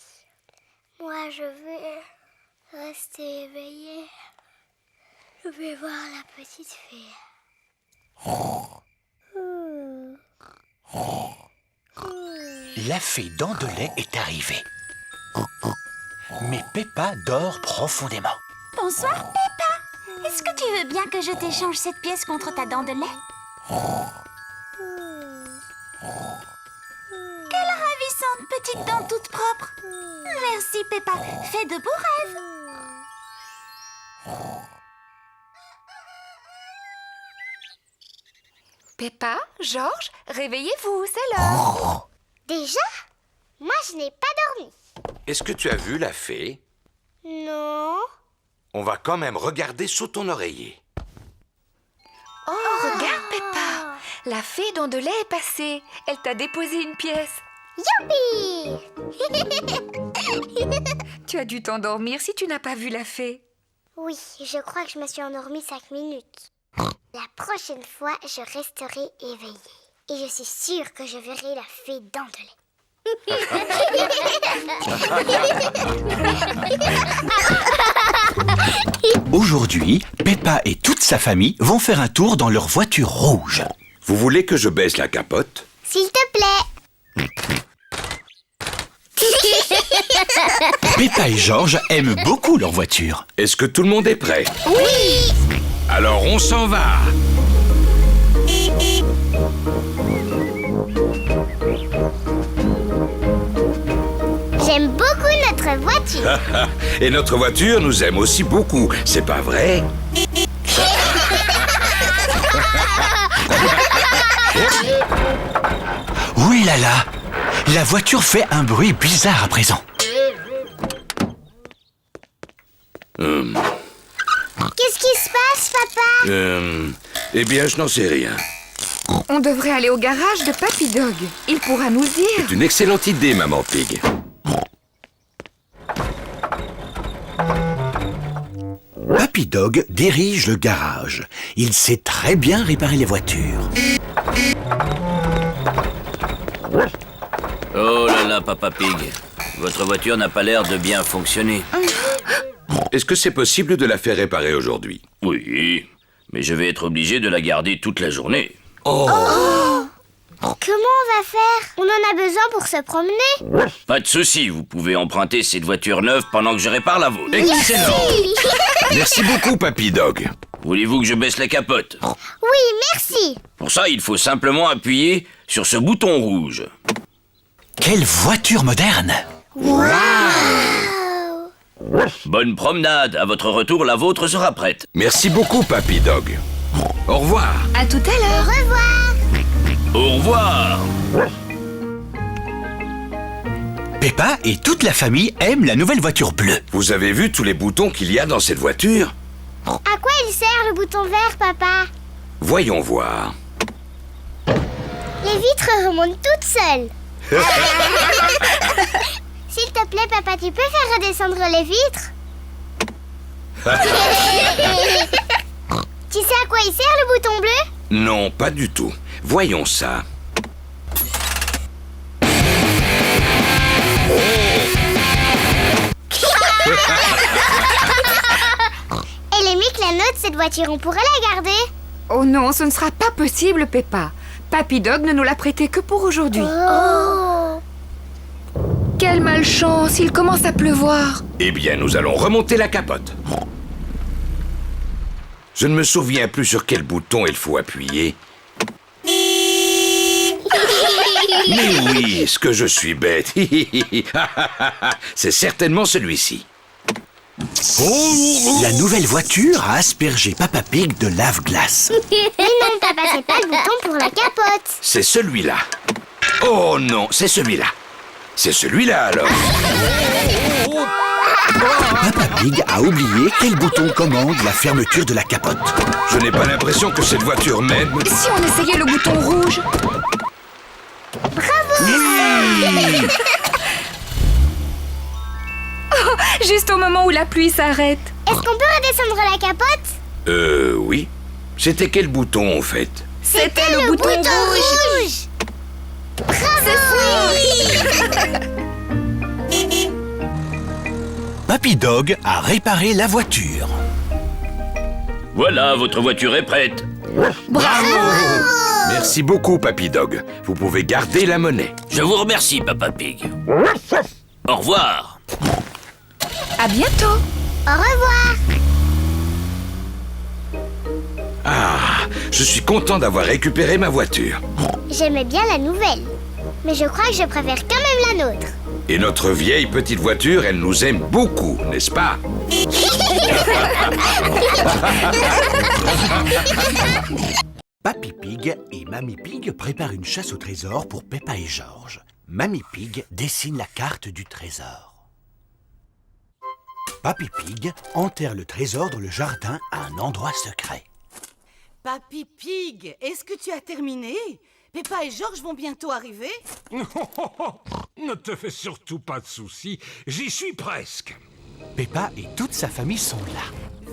Moi, je vais rester éveillée. Je vais voir la petite fée. La fée dent de lait est arrivée. Mais Peppa dort profondément. Bonsoir, Peppa. Est-ce que tu veux bien que je t'échange cette pièce contre ta dent de lait? Quelle ravissante petite dent toute propre. Merci, Peppa. Fais de beaux rêves. Peppa, Georges, réveillez-vous, c'est l'heure. Déjà? Moi, je n'ai pas dormi. Est-ce que tu as vu la fée? Non. On va quand même regarder sous ton oreiller. Oh, regarde, Peppa. La fée dent de lait est passée. Elle t'a déposé une pièce. Youpi! Tu as dû t'endormir si tu n'as pas vu la fée. Oui, je crois que je me suis endormie 5 minutes. La prochaine fois, je resterai éveillée. Et je suis sûre que je verrai la fée dent de lait. Aujourd'hui, Peppa et toute sa famille vont faire un tour dans leur voiture rouge. Vous voulez que je baisse la capote? S'il te plaît. Peppa et George aiment beaucoup leur voiture. Est-ce que tout le monde est prêt? Oui! Alors on s'en va! J'aime beaucoup notre voiture. Et notre voiture nous aime aussi beaucoup, c'est pas vrai? Oui là là, la voiture fait un bruit bizarre à présent. Qu'est-ce qui se passe, papa? Eh bien, je n'en sais rien. On devrait aller au garage de Papy Dog. Il pourra nous dire. C'est une excellente idée, Maman Pig. Papy Dog dirige le garage. Il sait très bien réparer les voitures. Oh là là, Papa Pig. Votre voiture n'a pas l'air de bien fonctionner. Est-ce que c'est possible de la faire réparer aujourd'hui? Oui, mais je vais être obligé de la garder toute la journée. Oh! Comment on va faire? On en a besoin pour se promener. Pas de souci, vous pouvez emprunter cette voiture neuve pendant que je répare la vôtre. Excellent! Merci beaucoup, Papy Dog. Voulez-vous que je baisse la capote? Oui, merci. Pour ça, il faut simplement appuyer sur ce bouton rouge. Quelle voiture moderne! Bonne promenade. À votre retour, la vôtre sera prête. Merci beaucoup, Papy Dog. Au revoir. À tout à l'heure. Au revoir. Au revoir. Peppa et toute la famille aiment la nouvelle voiture bleue. Vous avez vu tous les boutons qu'il y a dans cette voiture? À quoi il sert le bouton vert, papa? Voyons voir. Les vitres remontent toutes seules. S'il te plaît, papa, tu peux faire redescendre les vitres? Tu sais à quoi il sert le bouton bleu? Non, pas du tout. Voyons ça. Elle est mieux que la nôtre, cette voiture, on pourrait la garder. Oh non, ce ne sera pas possible, Peppa. Papy Dog ne nous l'a prêté que pour aujourd'hui. Oh. Quelle malchance, il commence à pleuvoir. Eh bien, nous allons remonter la capote. Je ne me souviens plus sur quel bouton il faut appuyer. Mais oui, est-ce que je suis bête? C'est certainement celui-ci. La nouvelle voiture a aspergé Papa Pig de lave-glace. Mais non, papa, c'est pas le bouton pour la capote. C'est celui-là. Oh non, c'est celui-là. C'est celui-là alors. Papa Pig a oublié quel bouton commande la fermeture de la capote. Je n'ai pas l'impression que cette voiture m'aime. Si on essayait le bouton rouge? Bravo! Oui! Oh, juste au moment où la pluie s'arrête. Est-ce qu'on peut redescendre la capote? Oui. C'était quel bouton en fait? C'était le bouton rouge. Bravo! Papy Dog a réparé la voiture. Voilà, votre voiture est prête. Bravo! Merci beaucoup, Papy Dog. Vous pouvez garder la monnaie. Je vous remercie, Papa Pig. Au revoir. À bientôt. Au revoir. Ah, je suis content d'avoir récupéré ma voiture. J'aimais bien la nouvelle, mais je crois que je préfère quand même la nôtre. Et notre vieille petite voiture, elle nous aime beaucoup, n'est-ce pas? Papy Pig et Mamie Pig préparent une chasse au trésor pour Peppa et George. Mamie Pig dessine la carte du trésor. Papy Pig enterre le trésor dans le jardin à un endroit secret. Papy Pig, est-ce que tu as terminé? Peppa et George vont bientôt arriver? Ne te fais surtout pas de soucis, j'y suis presque. Peppa et toute sa famille sont là.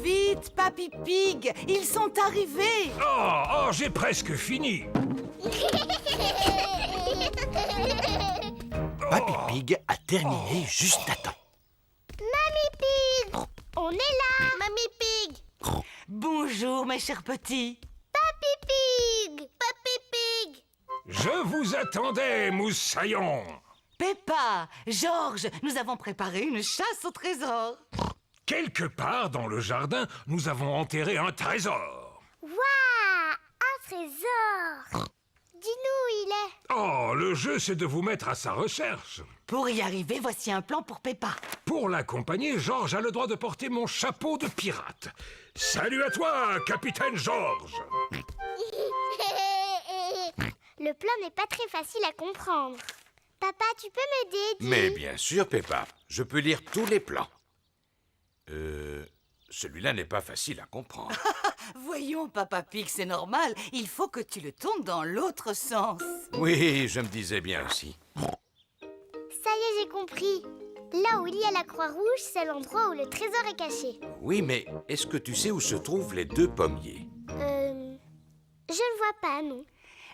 Vite, Papy Pig, ils sont arrivés! Oh, j'ai presque fini. Papy Pig a terminé juste à temps. Mamie Pig, on est là. Mamie Pig. Bonjour, mes chers petits. Papy Pig. Papy Pig. Je vous attendais, moussaillon. Peppa, George, nous avons préparé une chasse au trésor. Quelque part dans le jardin, nous avons enterré un trésor. Waouh, un trésor. Dis-nous où il est. Oh, le jeu, c'est de vous mettre à sa recherche. Pour y arriver, voici un plan pour Peppa. Pour l'accompagner, Georges a le droit de porter mon chapeau de pirate. Salut à toi, capitaine Georges. Le plan n'est pas très facile à comprendre. Papa, tu peux m'aider, dis. Mais bien sûr, Peppa, je peux lire tous les plans. Celui-là n'est pas facile à comprendre. Voyons, Papa Pig, c'est normal. Il faut que tu le tournes dans l'autre sens. Oui, je me disais bien aussi. Ça y est, j'ai compris. Là où il y a la croix rouge, c'est l'endroit où le trésor est caché. Oui, mais est-ce que tu sais où se trouvent les deux pommiers? Je ne vois pas, non.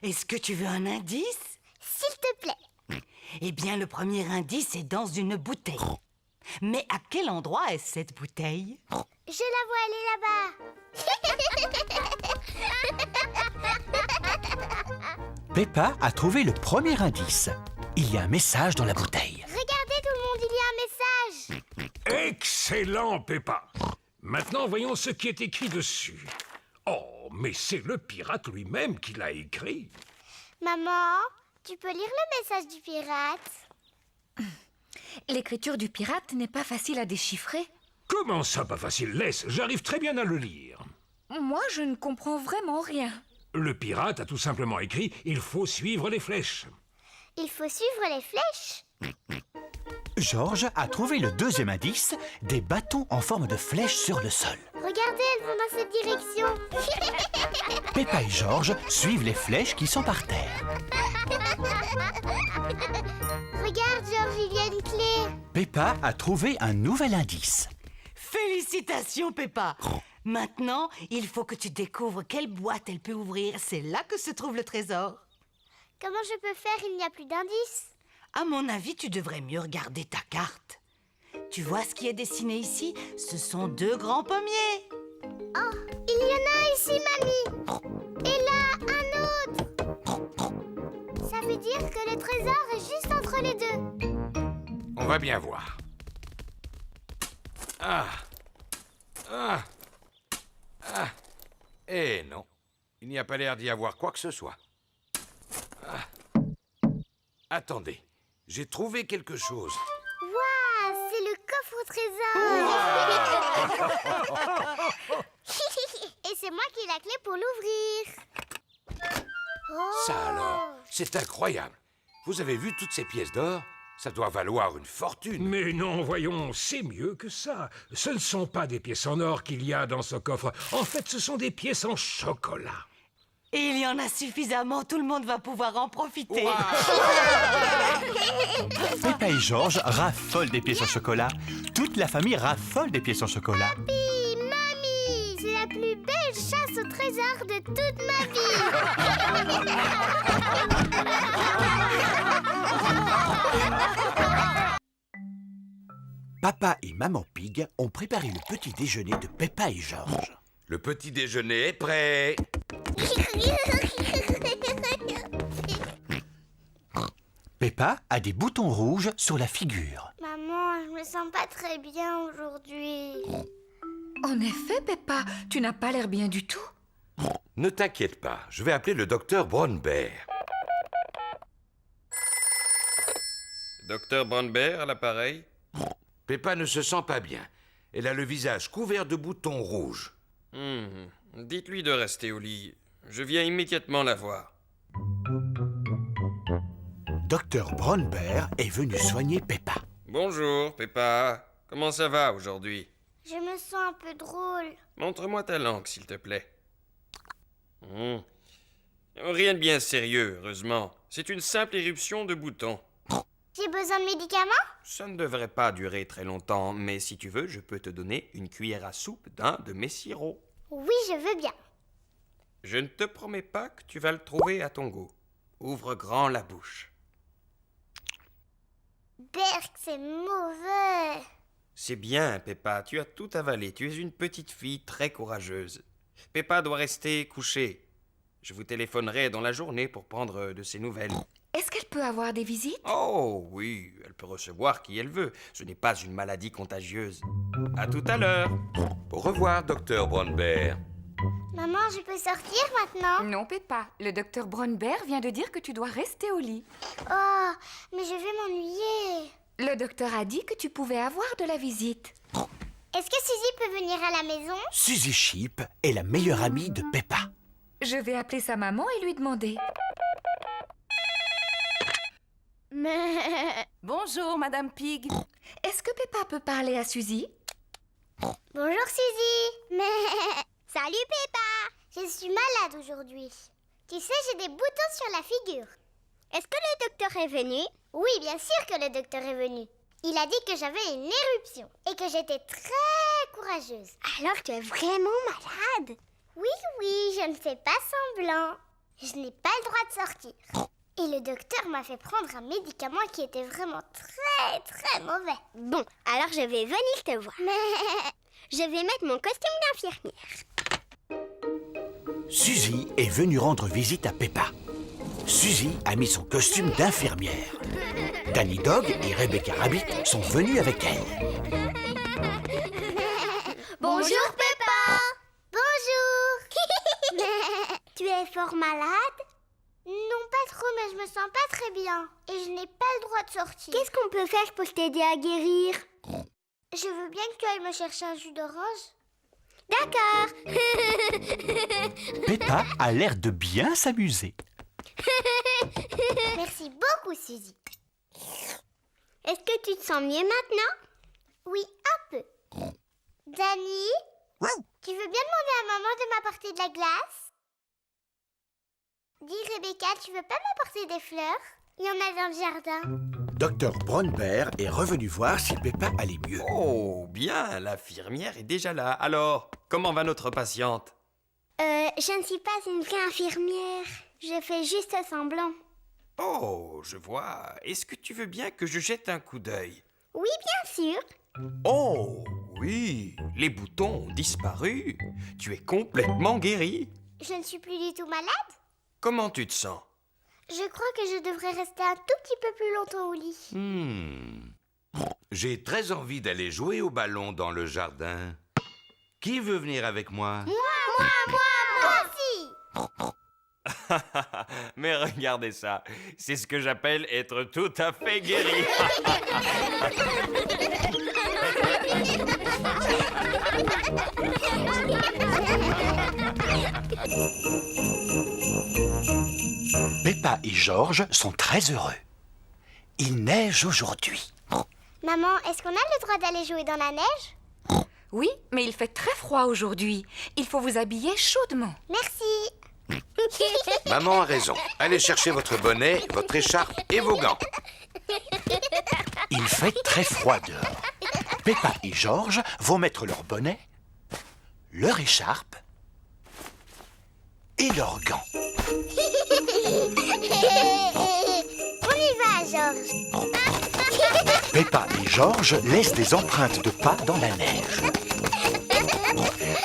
Est-ce que tu veux un indice? S'il te plaît. Eh bien, le premier indice est dans une bouteille. Mais à quel endroit est cette bouteille? Je la vois, elle est là-bas. Peppa a trouvé le premier indice. Il y a un message dans la bouteille. Regardez tout le monde, il y a un message. Excellent, Peppa. Maintenant, voyons ce qui est écrit dessus. Oh, mais c'est le pirate lui-même qui l'a écrit. Maman, tu peux lire le message du pirate? L'écriture du pirate n'est pas facile à déchiffrer. Comment ça, pas facile? Laisse, j'arrive très bien à le lire. Moi, je ne comprends vraiment rien. Le pirate a tout simplement écrit « Il faut suivre les flèches ». Il faut suivre les flèches. Georges a trouvé le deuxième indice, des bâtons en forme de flèche sur le sol. Regardez, elles vont dans cette direction. Peppa et Georges suivent les flèches qui sont par terre. Regarde, Georges, il y a une clé. Peppa a trouvé un nouvel indice. Félicitations, Peppa. Maintenant, il faut que tu découvres quelle boîte elle peut ouvrir. C'est là que se trouve le trésor. Comment je peux faire? Il n'y a plus d'indices. À mon avis, tu devrais mieux regarder ta carte. Tu vois ce qui est dessiné ici? Ce sont deux grands pommiers. Oh, il y en a un ici, mamie. Et là, un autre. Ça veut dire que le trésor est juste entre les deux. On va bien voir. Eh non, il n'y a pas l'air d'y avoir quoi que ce soit. Attendez, j'ai trouvé quelque chose. Waouh, c'est le coffre au trésor. Et c'est moi qui ai la clé pour l'ouvrir. Oh. Ça alors, c'est incroyable. Vous avez vu toutes ces pièces d'or? Ça doit valoir une fortune. Mais non, voyons, c'est mieux que ça. Ce ne sont pas des pièces en or qu'il y a dans ce coffre. En fait, ce sont des pièces en chocolat. Et il y en a suffisamment, tout le monde va pouvoir en profiter. Peppa et Georges raffolent des pièces en chocolat. Toute la famille raffole des pièces en chocolat. Papi, mamie, c'est la plus belle chasse au trésor de toute ma vie. Papa et Maman Pig ont préparé le petit déjeuner de Peppa et Georges. Le petit déjeuner est prêt. Peppa a des boutons rouges sur la figure. Maman, je me sens pas très bien aujourd'hui. En effet, Peppa, tu n'as pas l'air bien du tout. Ne t'inquiète pas, je vais appeler le docteur Brown Bear. Docteur Brown Bear à l'appareil. Peppa ne se sent pas bien. Elle a le visage couvert de boutons rouges. Dites-lui de rester au lit. Je viens immédiatement la voir. Docteur Brown Bear est venu soigner Peppa. Bonjour, Peppa. Comment ça va aujourd'hui? Je me sens un peu drôle. Montre-moi ta langue, s'il te plaît. Rien de bien sérieux, heureusement. C'est une simple éruption de boutons. J'ai besoin de médicaments? Ça ne devrait pas durer très longtemps, mais si tu veux, je peux te donner une cuillère à soupe d'un de mes sirops. Oui, je veux bien. Je ne te promets pas que tu vas le trouver à ton goût. Ouvre grand la bouche. Berk, c'est mauvais. C'est bien, Peppa, tu as tout avalé. Tu es une petite fille très courageuse. Peppa doit rester couchée. Je vous téléphonerai dans la journée pour prendre de ses nouvelles. Est-ce qu'elle peut avoir des visites? Oh oui, elle peut recevoir qui elle veut. Ce n'est pas une maladie contagieuse. À tout à l'heure. Au revoir, docteur Brown Bear. Maman, je peux sortir maintenant? Non, Peppa. Le docteur Brownbear vient de dire que tu dois rester au lit. Oh, mais je vais m'ennuyer. Le docteur a dit que tu pouvais avoir de la visite. Est-ce que Suzy peut venir à la maison? Suzy Sheep est la meilleure amie de Peppa. Je vais appeler sa maman et lui demander. Bonjour, Madame Pig. Est-ce que Peppa peut parler à Suzy? Bonjour Suzy. Salut Peppa. Je suis malade aujourd'hui. Tu sais, j'ai des boutons sur la figure. Est-ce que le docteur est venu? Oui, bien sûr que le docteur est venu. Il a dit que j'avais une éruption et que j'étais très courageuse. Alors tu es vraiment malade? Oui, je ne fais pas semblant. Je n'ai pas le droit de sortir. Et le docteur m'a fait prendre un médicament qui était vraiment très, très mauvais. Bon, alors je vais venir te voir. Mais je vais mettre mon costume d'infirmière. Suzy est venue rendre visite à Peppa. Suzy a mis son costume d'infirmière. Danny Dog et Rebecca Rabbit sont venus avec elle. Bonjour Peppa. Bonjour. Tu es fort malade? Non, pas trop, mais je me sens pas très bien. Et je n'ai pas le droit de sortir. Qu'est-ce qu'on peut faire pour t'aider à guérir? Je veux bien que tu ailles me chercher un jus d'orange. D'accord. Peppa a l'air de bien s'amuser. Merci beaucoup, Suzy. Est-ce que tu te sens mieux maintenant? Oui, un peu. Danny, tu veux bien demander à maman de m'apporter de la glace? Dis Rebecca, tu veux pas m'apporter des fleurs? Il y en a dans le jardin. Dr Brownbear est revenu voir si Peppa allait mieux. Oh, bien, l'infirmière est déjà là. Alors, comment va notre patiente? Je ne suis pas une vraie infirmière. Je fais juste semblant. Oh, je vois. Est-ce que tu veux bien que je jette un coup d'œil? Oui, bien sûr. Oh, oui, les boutons ont disparu. Tu es complètement guérie. Je ne suis plus du tout malade. Comment tu te sens? Je crois que je devrais rester un tout petit peu plus longtemps au lit. J'ai très envie d'aller jouer au ballon dans le jardin. Qui veut venir avec moi? Moi aussi. Mais regardez ça, c'est ce que j'appelle être tout à fait guéri. Peppa et George sont très heureux. Il neige aujourd'hui. Maman, est-ce qu'on a le droit d'aller jouer dans la neige? Oui, mais il fait très froid aujourd'hui. Il faut vous habiller chaudement. Merci. Maman a raison. Allez chercher votre bonnet, votre écharpe et vos gants. Il fait très froid dehors. Peppa et George vont mettre leur bonnet, leur écharpe et leurs gants. On y va, George. Peppa et George laissent des empreintes de pas dans la neige.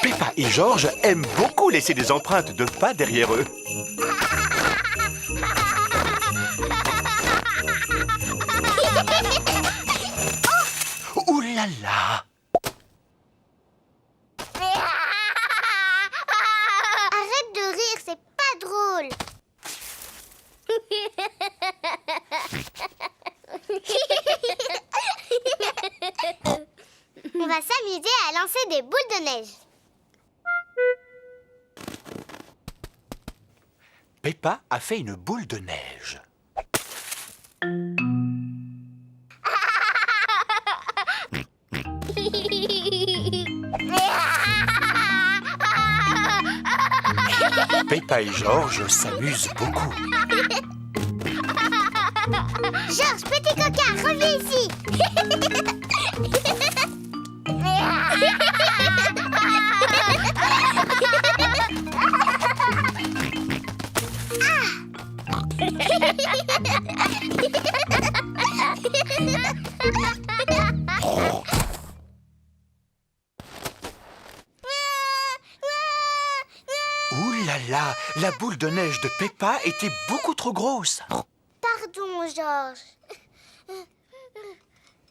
Peppa et George aiment beaucoup laisser des empreintes de pas derrière eux. Oh, ouh là là! Arrête de rire, c'est pas drôle. On va s'amuser à lancer des boules de neige. Peppa a fait une boule de neige. Peppa et George s'amusent beaucoup. George, petit coquin, reviens ici. Ouh là là, la boule de neige de Peppa était beaucoup trop grosse. Pardon, George.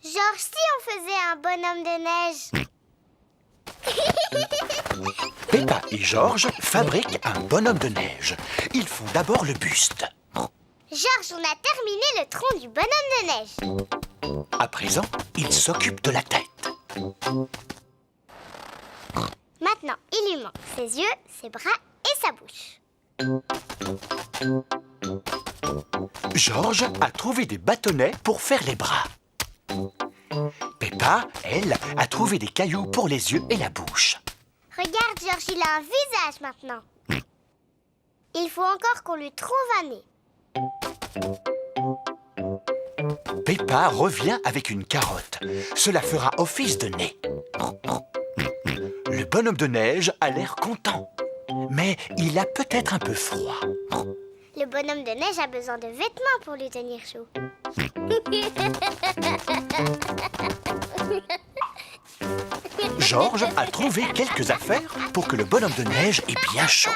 George, si on faisait un bonhomme de neige. Peppa et Georges fabriquent un bonhomme de neige. Ils font d'abord le buste. Georges, on a terminé le tronc du bonhomme de neige. À présent, ils s'occupent de la tête. Maintenant, il lui manque ses yeux, ses bras et sa bouche. Georges a trouvé des bâtonnets pour faire les bras. Peppa, elle, a trouvé des cailloux pour les yeux et la bouche. Regarde, Georges, il a un visage maintenant. Il faut encore qu'on lui trouve un nez. Peppa revient avec une carotte. Cela fera office de nez. Le bonhomme de neige a l'air content. Mais il a peut-être un peu froid. Le bonhomme de neige a besoin de vêtements pour lui tenir chaud. Georges a trouvé quelques affaires pour que le bonhomme de neige ait bien chaud.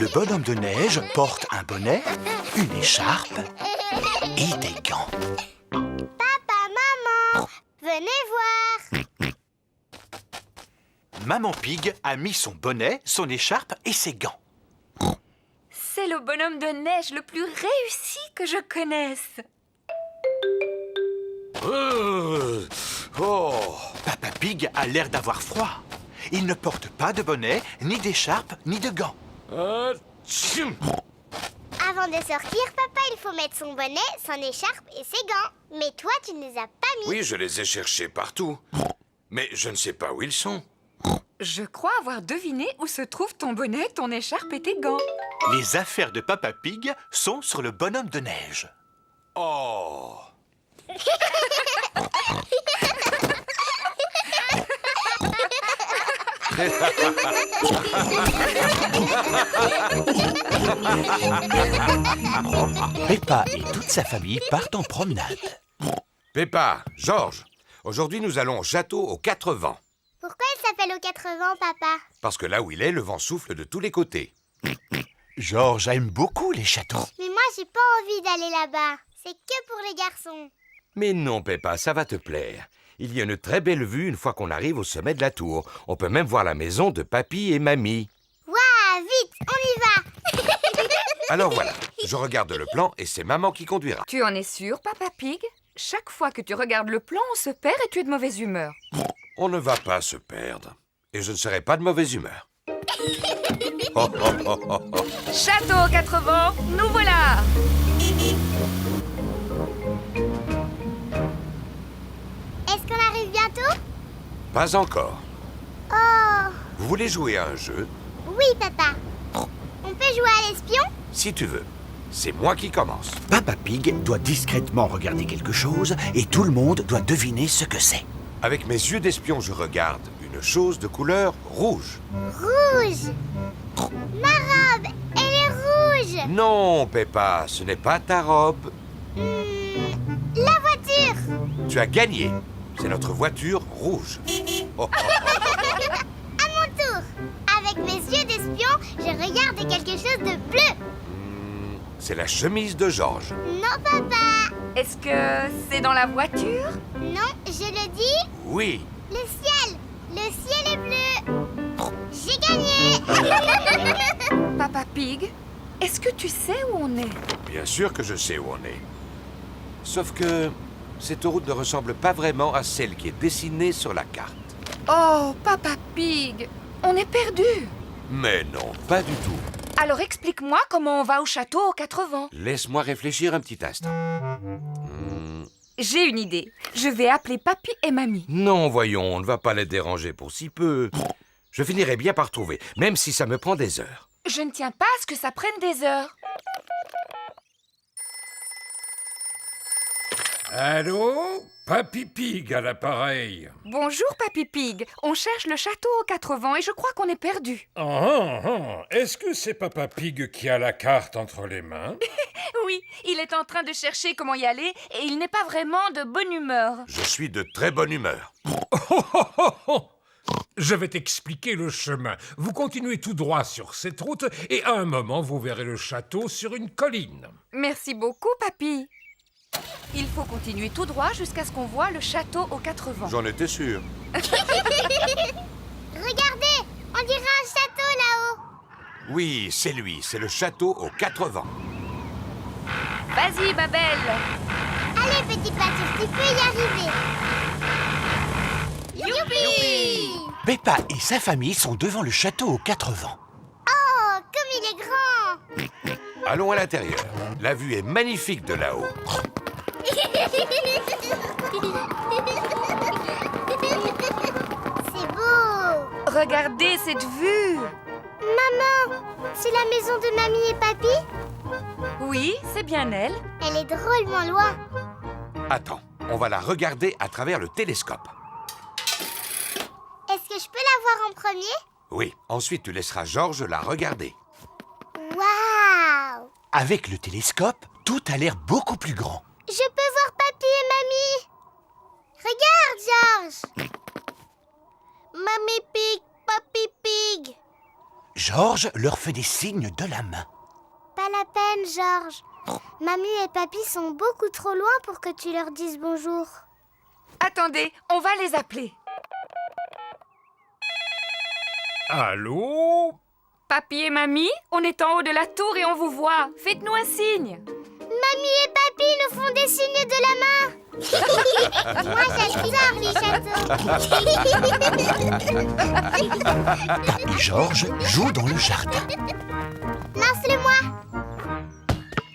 Le bonhomme de neige porte un bonnet, une écharpe et des gants. Papa, maman, venez voir. Maman Pig a mis son bonnet, son écharpe et ses gants. C'est le bonhomme de neige le plus réussi que je connaisse. Papa Pig a l'air d'avoir froid. Il ne porte pas de bonnet, ni d'écharpe, ni de gants. Avant de sortir, papa, il faut mettre son bonnet, son écharpe et ses gants. Mais toi, tu ne les as pas mis. Oui, je les ai cherchés partout. Mais je ne sais pas où ils sont. Je crois avoir deviné où se trouvent ton bonnet, ton écharpe et tes gants. Les affaires de Papa Pig sont sur le bonhomme de neige. Oh! Peppa et toute sa famille partent en promenade. Peppa, Georges, aujourd'hui nous allons au château aux 4 vents. Pourquoi il s'appelle aux 4 vents, papa? Parce que là où il est, le vent souffle de tous les côtés. Georges aime beaucoup les châteaux. Mais moi, j'ai pas envie d'aller là-bas. C'est que pour les garçons. Mais non, Peppa, ça va te plaire. Il y a une très belle vue une fois qu'on arrive au sommet de la tour. On peut même voir la maison de Papy et Mamie. Waouh, vite, on y va. Alors voilà, je regarde le plan et c'est maman qui conduira. Tu en es sûr, Papa Pig? Chaque fois que tu regardes le plan, on se perd et tu es de mauvaise humeur. On ne va pas se perdre. Et je ne serai pas de mauvaise humeur. Oh, oh, oh, oh, oh. Château aux 4 vents, nous voilà! Est-ce qu'on arrive bientôt? Pas encore. Oh, Vous voulez jouer à un jeu? oui, papa. On peut jouer à l'espion? Si tu veux. C'est moi qui commence. Papa Pig doit discrètement regarder quelque chose et tout le monde doit deviner ce que c'est. Avec mes yeux d'espion, je regarde une chose de couleur rouge. Rouge. Ma robe, elle est rouge. Non, Peppa, ce n'est pas ta robe. La voiture. Tu as gagné. C'est notre voiture rouge. Oh, oh, À mon tour. Avec mes yeux d'espion, je regarde quelque chose de bleu. c'est la chemise de Georges. Non, papa. Est-ce que c'est dans la voiture? Non, je le dis. Oui. Le ciel. Le ciel est bleu. J'ai gagné. Papa Pig, est-ce que tu sais où on est? Bien sûr que je sais où on est. Sauf que cette route ne ressemble pas vraiment à celle qui est dessinée sur la carte. Oh, Papa Pig, on est perdu. Mais non, pas du tout. Alors explique-moi comment on va au château aux 4 vents. Laisse-moi réfléchir un petit instant. J'ai une idée. Je vais appeler Papy et Mamie. Non, voyons, on ne va pas les déranger pour si peu. Je finirai bien par trouver, même si ça me prend des heures. Je ne tiens pas à ce que ça prenne des heures. Allô? Papy Pig à l'appareil. Bonjour, Papy Pig. On cherche le château aux 4 vents et je crois qu'on est perdu. Est-ce que c'est Papa Pig qui a la carte entre les mains? Oui, il est en train de chercher comment y aller et il n'est pas vraiment de bonne humeur. Je suis de très bonne humeur. Je vais t'expliquer le chemin. Vous continuez tout droit sur cette route et à un moment, vous verrez le château sur une colline. Merci beaucoup, Papy. Il faut continuer tout droit jusqu'à ce qu'on voit le château aux 4 vents. J'en étais sûr. Regardez, on dirait un château là-haut. Oui, c'est lui, c'est le château aux 4 vents. Vas-y, Babel. Allez, petit pâture, tu peux y arriver. Youpi! Peppa et sa famille sont devant le château aux 4 vents. Oh, comme il est grand. Allons à l'intérieur. La vue est magnifique de là-haut. C'est beau. Regardez cette vue. Maman, c'est la maison de mamie et papy? Oui, c'est bien elle. Elle est drôlement loin. Attends, on va la regarder à travers le télescope. Est-ce que je peux la voir en premier? Oui, ensuite tu laisseras Georges la regarder. Waouh! Avec le télescope, tout a l'air beaucoup plus grand. Je peux voir papy et mamie. Regarde, Georges. Mamie pig, papy pig. Georges leur fait des signes de la main. Pas la peine, Georges. Mamie et papy sont beaucoup trop loin pour que tu leur dises bonjour. Attendez, on va les appeler. Allô? Papy et mamie, on est en haut de la tour et on vous voit. Faites-nous un signe. Mamie et papy nous font des signes de la main. Moi, j'adore les châteaux. Peppa et Georges jouent dans le jardin. Lance-le-moi.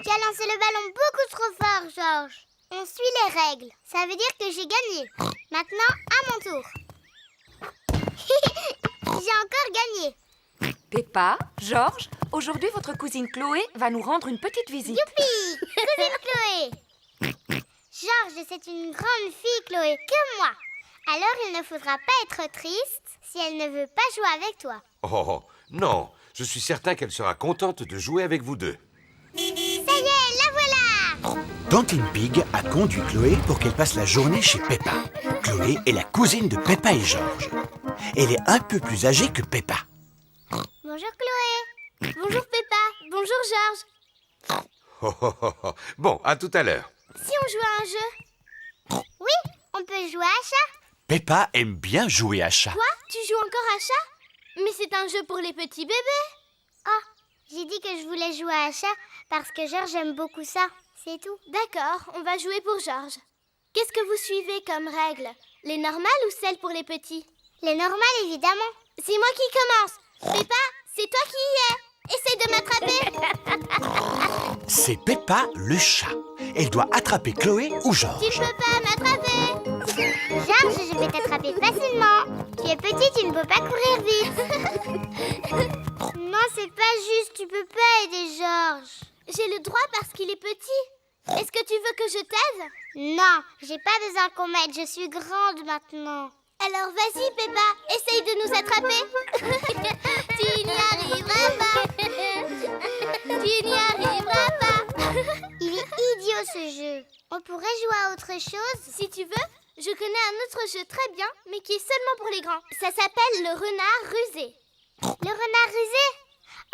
Tu as lancé le ballon beaucoup trop fort, Georges. On suit les règles. Ça veut dire que j'ai gagné. Maintenant, à mon tour. J'ai encore gagné. Peppa, Georges, aujourd'hui votre cousine Chloé va nous rendre une petite visite. Youpi! Cousine Chloé. Georges, c'est une grande fille, Chloé, comme moi. Alors, il ne faudra pas être triste si elle ne veut pas jouer avec toi. Oh, non, je suis certain qu'elle sera contente de jouer avec vous deux. Ça y est, la voilà! Dantin Pig a conduit Chloé pour qu'elle passe la journée chez Peppa. Chloé est la cousine de Peppa et Georges. Elle est un peu plus âgée que Peppa. Bonjour Chloé. Bonjour Peppa. Bonjour Georges. Oh, oh, oh, oh. Bon, à tout à l'heure. Si on joue à un jeu? Oui, on peut jouer à chat. Peppa aime bien jouer à chat. Quoi? Tu joues encore à chat? Mais c'est un jeu pour les petits bébés. Oh, j'ai dit que je voulais jouer à chat parce que Georges aime beaucoup ça. C'est tout. D'accord, on va jouer pour Georges. Qu'est-ce que vous suivez comme règles? Les normales ou celles pour les petits? Les normales, évidemment. C'est moi qui commence. Peppa, c'est toi qui y es. Essaye de m'attraper. C'est Peppa le chat. Elle doit attraper Chloé ou Georges. Tu peux pas m'attraper. Georges, je vais t'attraper facilement. Tu es petit, tu ne peux pas courir vite. Non, c'est pas juste. Tu peux pas aider Georges. J'ai le droit parce qu'il est petit. Est-ce que tu veux que je t'aide? Non, j'ai pas besoin qu'on m'aide. Je suis grande maintenant. Alors vas-y, Peppa, essaye de nous attraper. Tu n'y arriveras pas. Tu n'y arriveras pas. Il est idiot ce jeu. On pourrait jouer à autre chose? Si tu veux, je connais un autre jeu très bien, mais qui est seulement pour les grands. Ça s'appelle le renard rusé. Le renard rusé?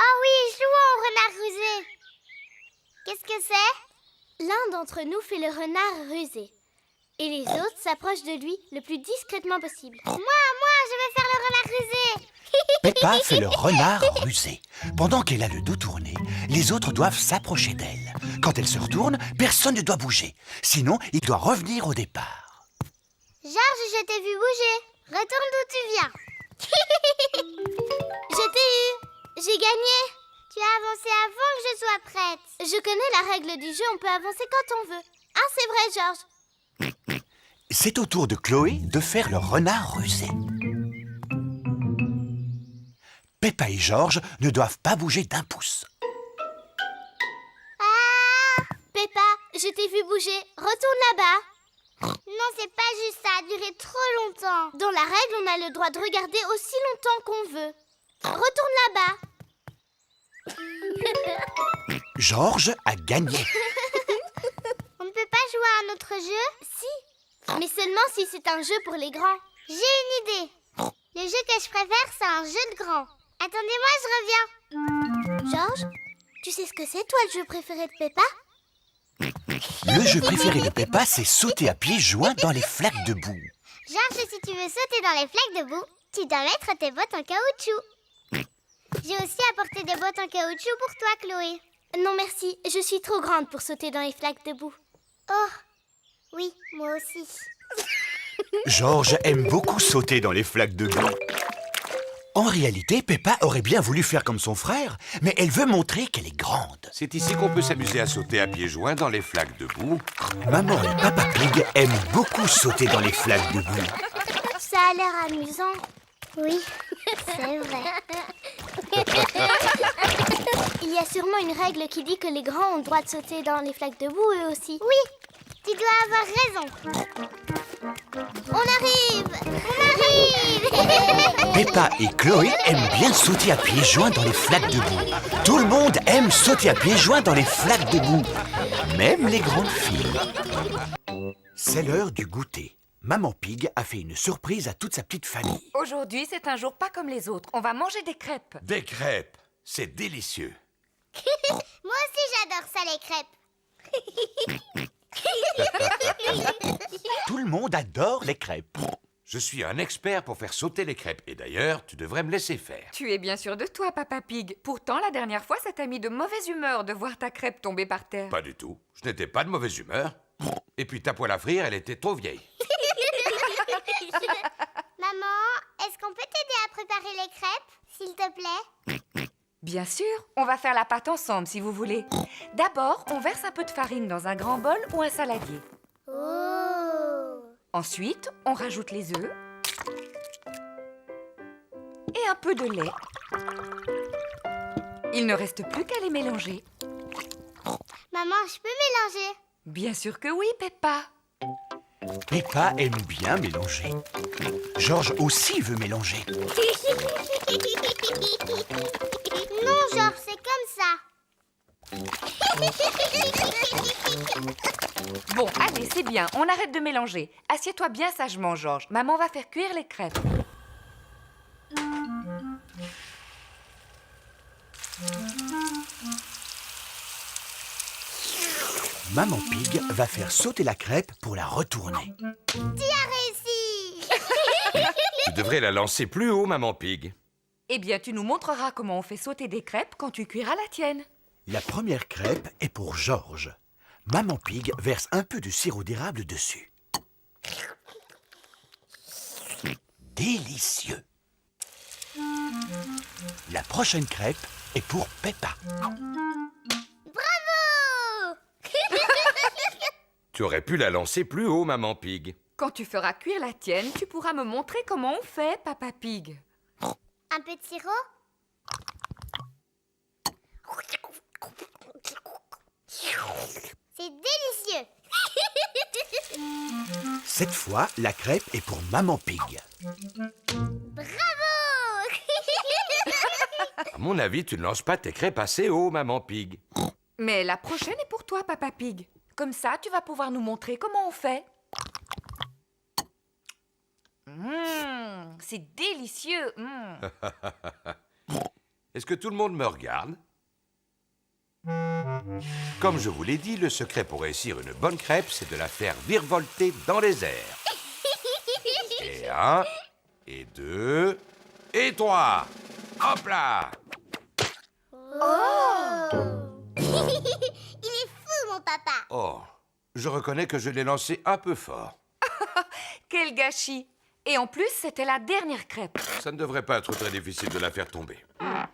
Oh oui, jouons au renard rusé. Qu'est-ce que c'est? L'un d'entre nous fait le renard rusé. Et les autres s'approchent de lui le plus discrètement possible. Moi, je vais faire le renard rusé. Peppa fait le renard rusé. Pendant qu'elle a le dos tourné, les autres doivent s'approcher d'elle. Quand elle se retourne, personne ne doit bouger. Sinon, il doit revenir au départ. Georges, je t'ai vu bouger. Retourne d'où tu viens. Je t'ai eu. J'ai gagné. Tu as avancé avant que je sois prête. Je connais la règle du jeu, on peut avancer quand on veut. Ah, c'est vrai, Georges. C'est au tour de Chloé de faire le renard rusé. Peppa et Georges ne doivent pas bouger d'un pouce. Ah! Peppa, je t'ai vu bouger. Retourne là-bas. Non, c'est pas juste, ça a duré trop longtemps. Dans la règle, on a le droit de regarder aussi longtemps qu'on veut. Retourne là-bas. Georges a gagné. On ne peut pas jouer à un autre jeu? Si, mais seulement si c'est un jeu pour les grands. J'ai une idée. Le jeu que je préfère, c'est un jeu de grands. Attendez-moi, je reviens. Georges, tu sais ce que c'est, toi, le jeu préféré de Peppa? Le jeu préféré de Peppa, c'est sauter à pieds joints dans les flaques de boue. Georges, si tu veux sauter dans les flaques de boue, tu dois mettre tes bottes en caoutchouc. J'ai aussi apporté des bottes en caoutchouc pour toi, Chloé. Non merci, je suis trop grande pour sauter dans les flaques de boue. Oh, oui, moi aussi. Georges aime beaucoup sauter dans les flaques de boue. En réalité, Peppa aurait bien voulu faire comme son frère, mais elle veut montrer qu'elle est grande. C'est ici qu'on peut s'amuser à sauter à pieds joints dans les flaques de boue. Maman et Papa Pig aiment beaucoup sauter dans les flaques de boue. Ça a l'air amusant. Oui, c'est vrai. Il y a sûrement une règle qui dit que les grands ont le droit de sauter dans les flaques de boue eux aussi. Oui, tu dois avoir raison. On arrive! On arrive! Peppa et Chloé aiment bien sauter à pieds joints dans les flaques de boue. Tout le monde aime sauter à pieds joints dans les flaques de boue, même les grandes filles. C'est l'heure du goûter. Maman Pig a fait une surprise à toute sa petite famille. Aujourd'hui, c'est un jour pas comme les autres. On va manger des crêpes. Des crêpes, c'est délicieux. Moi aussi, j'adore ça, les crêpes. Tout le monde adore les crêpes. Je suis un expert pour faire sauter les crêpes. Et d'ailleurs, tu devrais me laisser faire. Tu es bien sûr de toi, Papa Pig. Pourtant, la dernière fois, ça t'a mis de mauvaise humeur de voir ta crêpe tomber par terre. Pas du tout. Je n'étais pas de mauvaise humeur. Et puis ta poêle à frire, elle était trop vieille. Maman, est-ce qu'on peut t'aider à préparer les crêpes, s'il te plaît? Bien sûr, on va faire la pâte ensemble si vous voulez. D'abord, on verse un peu de farine dans un grand bol ou un saladier. Oh! Ensuite, on rajoute les œufs et un peu de lait. Il ne reste plus qu'à les mélanger. Maman, je peux mélanger? Bien sûr que oui, Peppa. Peppa aime bien mélanger. Georges aussi veut mélanger. Non, Georges, c'est comme ça. Bon, allez, c'est bien, on arrête de mélanger. Assieds-toi bien sagement, Georges. Maman va faire cuire les crêpes. Maman Pig va faire sauter la crêpe pour la retourner. Tu as réussi. Tu devrais la lancer plus haut, Maman Pig. Eh bien, tu nous montreras comment on fait sauter des crêpes quand tu cuiras la tienne. La première crêpe est pour Georges. Maman Pig verse un peu de sirop d'érable dessus. Délicieux! La prochaine crêpe est pour Peppa. Bravo! Tu aurais pu la lancer plus haut, Maman Pig. Quand tu feras cuire la tienne, tu pourras me montrer comment on fait, Papa Pig. Un peu de sirop? C'est délicieux! Cette fois, la crêpe est pour Maman Pig. Bravo! À mon avis, tu ne lances pas tes crêpes assez haut, Maman Pig. Mais la prochaine est pour toi, Papa Pig. Comme ça, tu vas pouvoir nous montrer comment on fait. C'est délicieux. Est-ce que tout le monde me regarde? Comme je vous l'ai dit, le secret pour réussir une bonne crêpe, c'est de la faire virevolter dans les airs. Et 1, et 2, et 3. Hop là! Oh! Il est fou, mon papa! Oh, je reconnais que je l'ai lancé un peu fort. Quel gâchis! Et en plus, c'était la dernière crêpe. Ça ne devrait pas être très difficile de la faire tomber. Ah!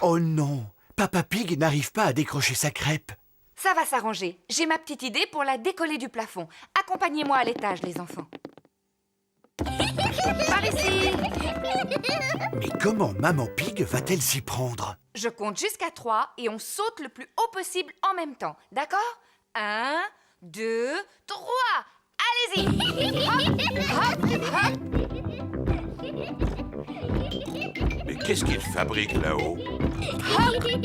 Oh non! Papa Pig n'arrive pas à décrocher sa crêpe. Ça va s'arranger. J'ai ma petite idée pour la décoller du plafond. Accompagnez-moi à l'étage, les enfants. Par ici! Mais comment Maman Pig va-t-elle s'y prendre? Je compte jusqu'à 3 et on saute le plus haut possible en même temps. D'accord? 1, 2, 3! Allez-y! Hop, hop, hop! Mais qu'est-ce qu'il fabrique là-haut? Hop, hop,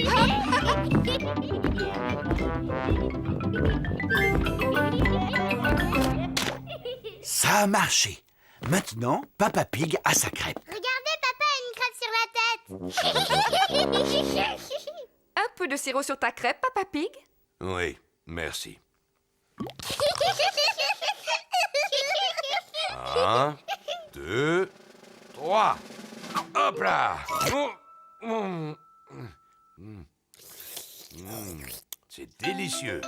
Ça a marché. Maintenant, Papa Pig a sa crêpe. Regardez, papa a une crêpe sur la tête! Un peu de sirop sur ta crêpe, Papa Pig? Oui, merci. 1, 2, 3. Hop là. C'est délicieux.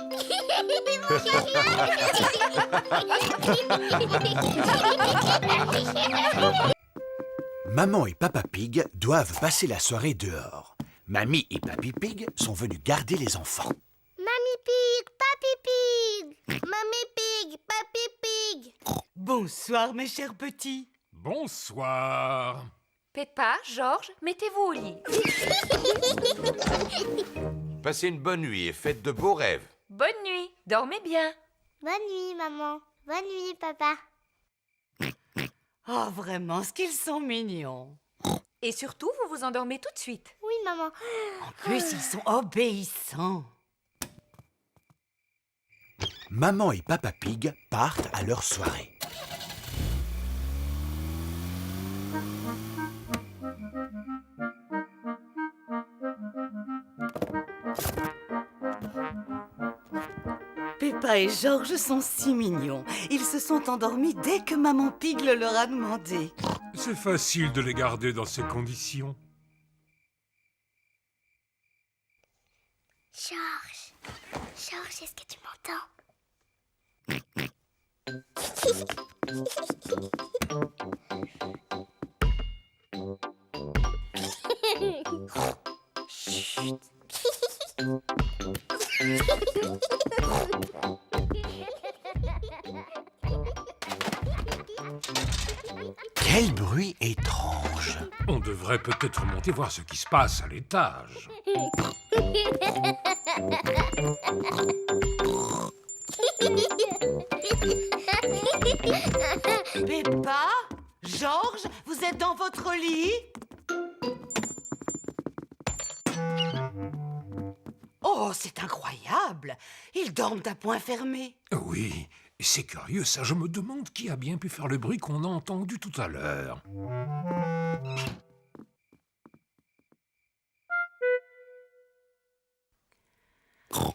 Maman et Papa Pig doivent passer la soirée dehors. Mamie et Papy Pig sont venus garder les enfants. Mamie Pig, Papy Pig. Mamie Pig, Papy Pig. Bonsoir, mes chers petits. Bonsoir. Peppa, Georges, mettez-vous au lit. Passez une bonne nuit et faites de beaux rêves. Bonne nuit, dormez bien. Bonne nuit, maman. Bonne nuit, papa. Oh, vraiment, ce qu'ils sont mignons. Et surtout, vous vous endormez tout de suite. Oui, maman. En plus, ils sont obéissants. Maman et Papa Pig partent à leur soirée. Peppa et Georges sont si mignons. Ils se sont endormis dès que Maman Pig le leur a demandé. C'est facile de les garder dans ces conditions. Georges, est-ce que tu m'entends? Chut. Quel bruit étrange! On devrait peut-être monter voir ce qui se passe à l'étage. Peppa, Georges, vous êtes dans votre lit? Oh, c'est incroyable! Ils dorment à point fermé. Oui, c'est curieux ça. Je me demande qui a bien pu faire le bruit qu'on a entendu tout à l'heure.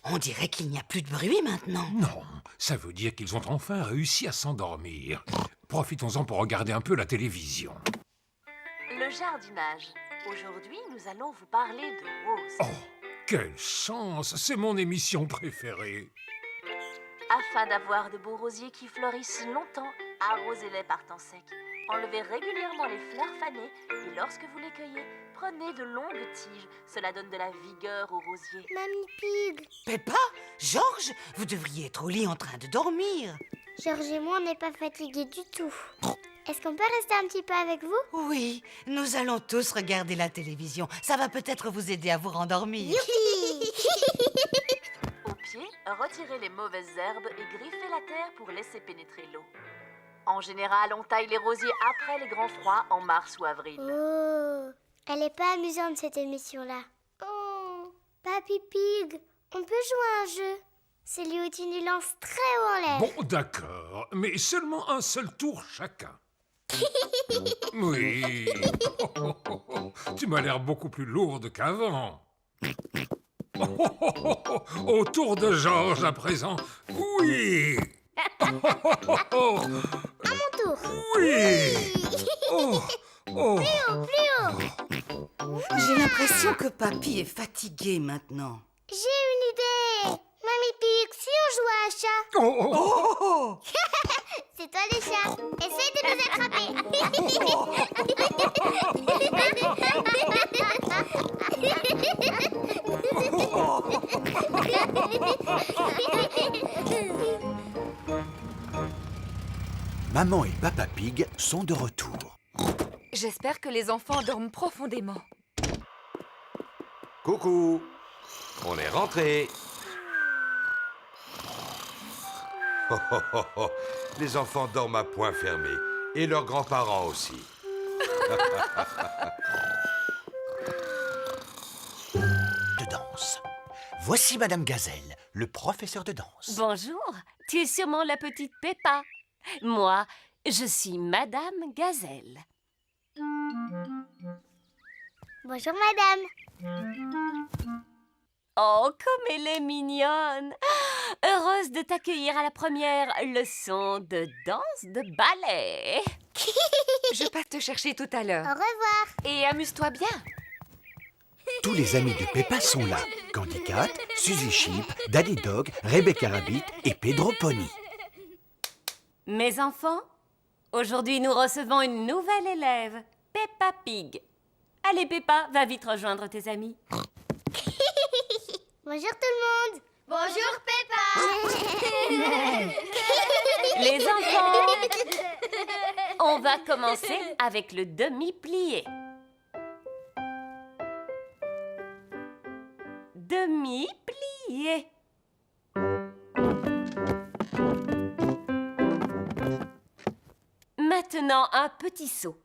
On dirait qu'il n'y a plus de bruit maintenant. Non, ça veut dire qu'ils ont enfin réussi à s'endormir. Profitons-en pour regarder un peu la télévision. Le jardinage. Aujourd'hui, nous allons vous parler de roses. Oh, quelle chance! C'est mon émission préférée. Afin d'avoir de beaux rosiers qui fleurissent longtemps, arrosez-les par temps sec. Enlevez régulièrement les fleurs fanées et lorsque vous les cueillez, prenez de longues tiges. Cela donne de la vigueur aux rosiers. Mamie Pig. Peppa, Georges, vous devriez être au lit en train de dormir. Georges et moi, on n'est pas fatigués du tout. Est-ce qu'on peut rester un petit peu avec vous? Oui, nous allons tous regarder la télévision. Ça va peut-être vous aider à vous rendormir. Au pied, retirez les mauvaises herbes et griffez la terre pour laisser pénétrer l'eau. En général, on taille les rosiers après les grands froids en mars ou avril. Oh, elle est pas amusante cette émission-là. Oh, Papy Pig, on peut jouer à un jeu. C'est lui où tu nous lances très haut en l'air. Bon, d'accord, mais seulement un seul tour chacun. Oui. Tu m'as l'air beaucoup plus lourde qu'avant. Au tour de Georges à présent. Oui. À mon tour. Oui. Oh. Oh. Plus haut. J'ai l'impression que Papy est fatigué maintenant. J'ai une idée. Mamie Pig, si on jouait à chat. Oh, oh, oh. C'est toi le chat. Essaye de nous attraper. Maman et Papa Pig sont de retour. J'espère que les enfants dorment profondément. Coucou, on est rentrés. Oh, oh, oh, oh. Les enfants dorment à point fermé. Et leurs grands-parents aussi. De danse. Voici Madame Gazelle, le professeur de danse. Bonjour, tu es sûrement la petite Peppa. Moi, je suis Madame Gazelle. Bonjour madame. Oh, comme elle est mignonne! Heureuse de t'accueillir à la première leçon de danse de ballet. Je passe te chercher tout à l'heure. Au revoir. Et amuse-toi bien. Tous les amis de Peppa sont là. Candy Cat, Suzy Sheep, Daddy Dog, Rebecca Rabbit et Pedro Pony. Mes enfants, aujourd'hui nous recevons une nouvelle élève, Peppa Pig. Allez Peppa, va vite rejoindre tes amis. Bonjour tout le monde. Bonjour Peppa. Les enfants, on va commencer avec le demi-plié. Demi-plié. Maintenant, un petit saut.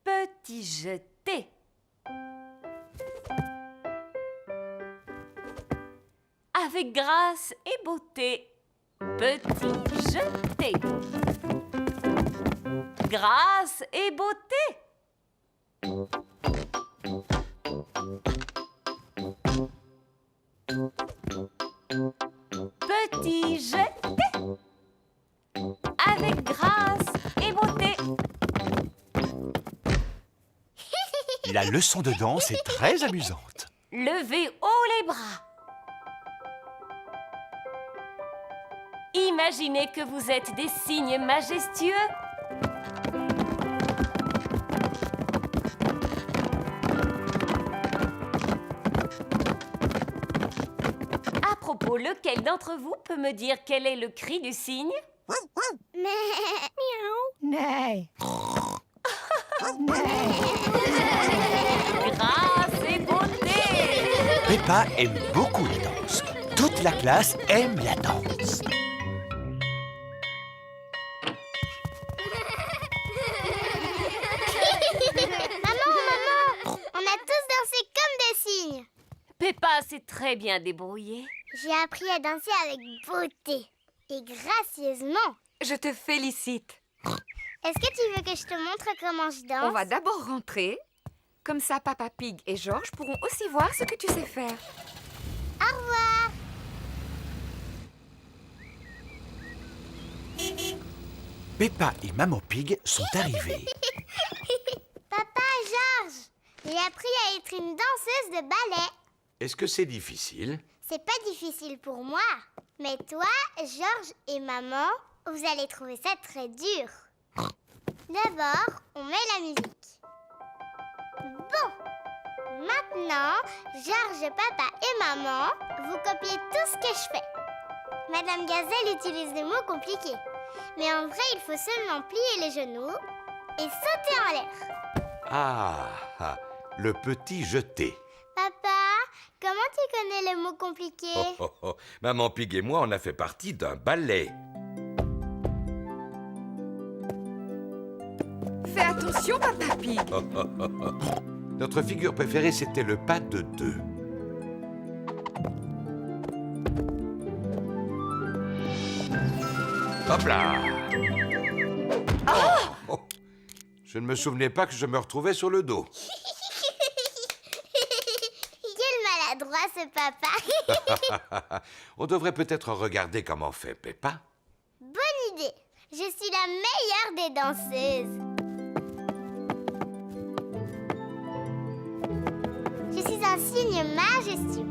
Petit jeté. Avec grâce et beauté. Petit jeté. Grâce et beauté. Petit jeté. Avec grâce et beauté. La leçon de danse est très amusante. Levez haut les bras. Imaginez que vous êtes des cygnes majestueux. À propos, lequel d'entre vous peut me dire quel est le cri du cygne? Miaou. Grâce et beauté. Peppa aime beaucoup la danse. Toute la classe aime la danse. Maman, on a tous dansé comme des cygnes. Peppa s'est très bien débrouillée. J'ai appris à danser avec beauté et gracieusement. Je te félicite. Est-ce que tu veux que je te montre comment je danse? On va d'abord rentrer. Comme ça, Papa Pig et George pourront aussi voir ce que tu sais faire. Au revoir. Peppa et Maman Pig sont arrivés. Papa, George, j'ai appris à être une danseuse de ballet. Est-ce que c'est difficile? C'est pas difficile pour moi. Mais toi, George et maman, vous allez trouver ça très dur. D'abord, on met la musique. Bon. Maintenant, George, papa et maman, vous copiez tout ce que je fais. Madame Gazelle utilise des mots compliqués. Mais en vrai, il faut seulement plier les genoux et sauter en l'air. Ah, le petit jeté. Papa, comment tu connais les mots compliqués? Maman Pig et moi, on a fait partie d'un ballet. Fais attention, Papa Pig. Notre figure préférée, c'était le pas de deux. Hop là! Oh! Je ne me souvenais pas que je me retrouvais sur le dos. Quel maladroit ce papa. On devrait peut-être regarder comment fait Peppa. Bonne idée. Je suis la meilleure des danseuses. Je suis un cygne majestueux.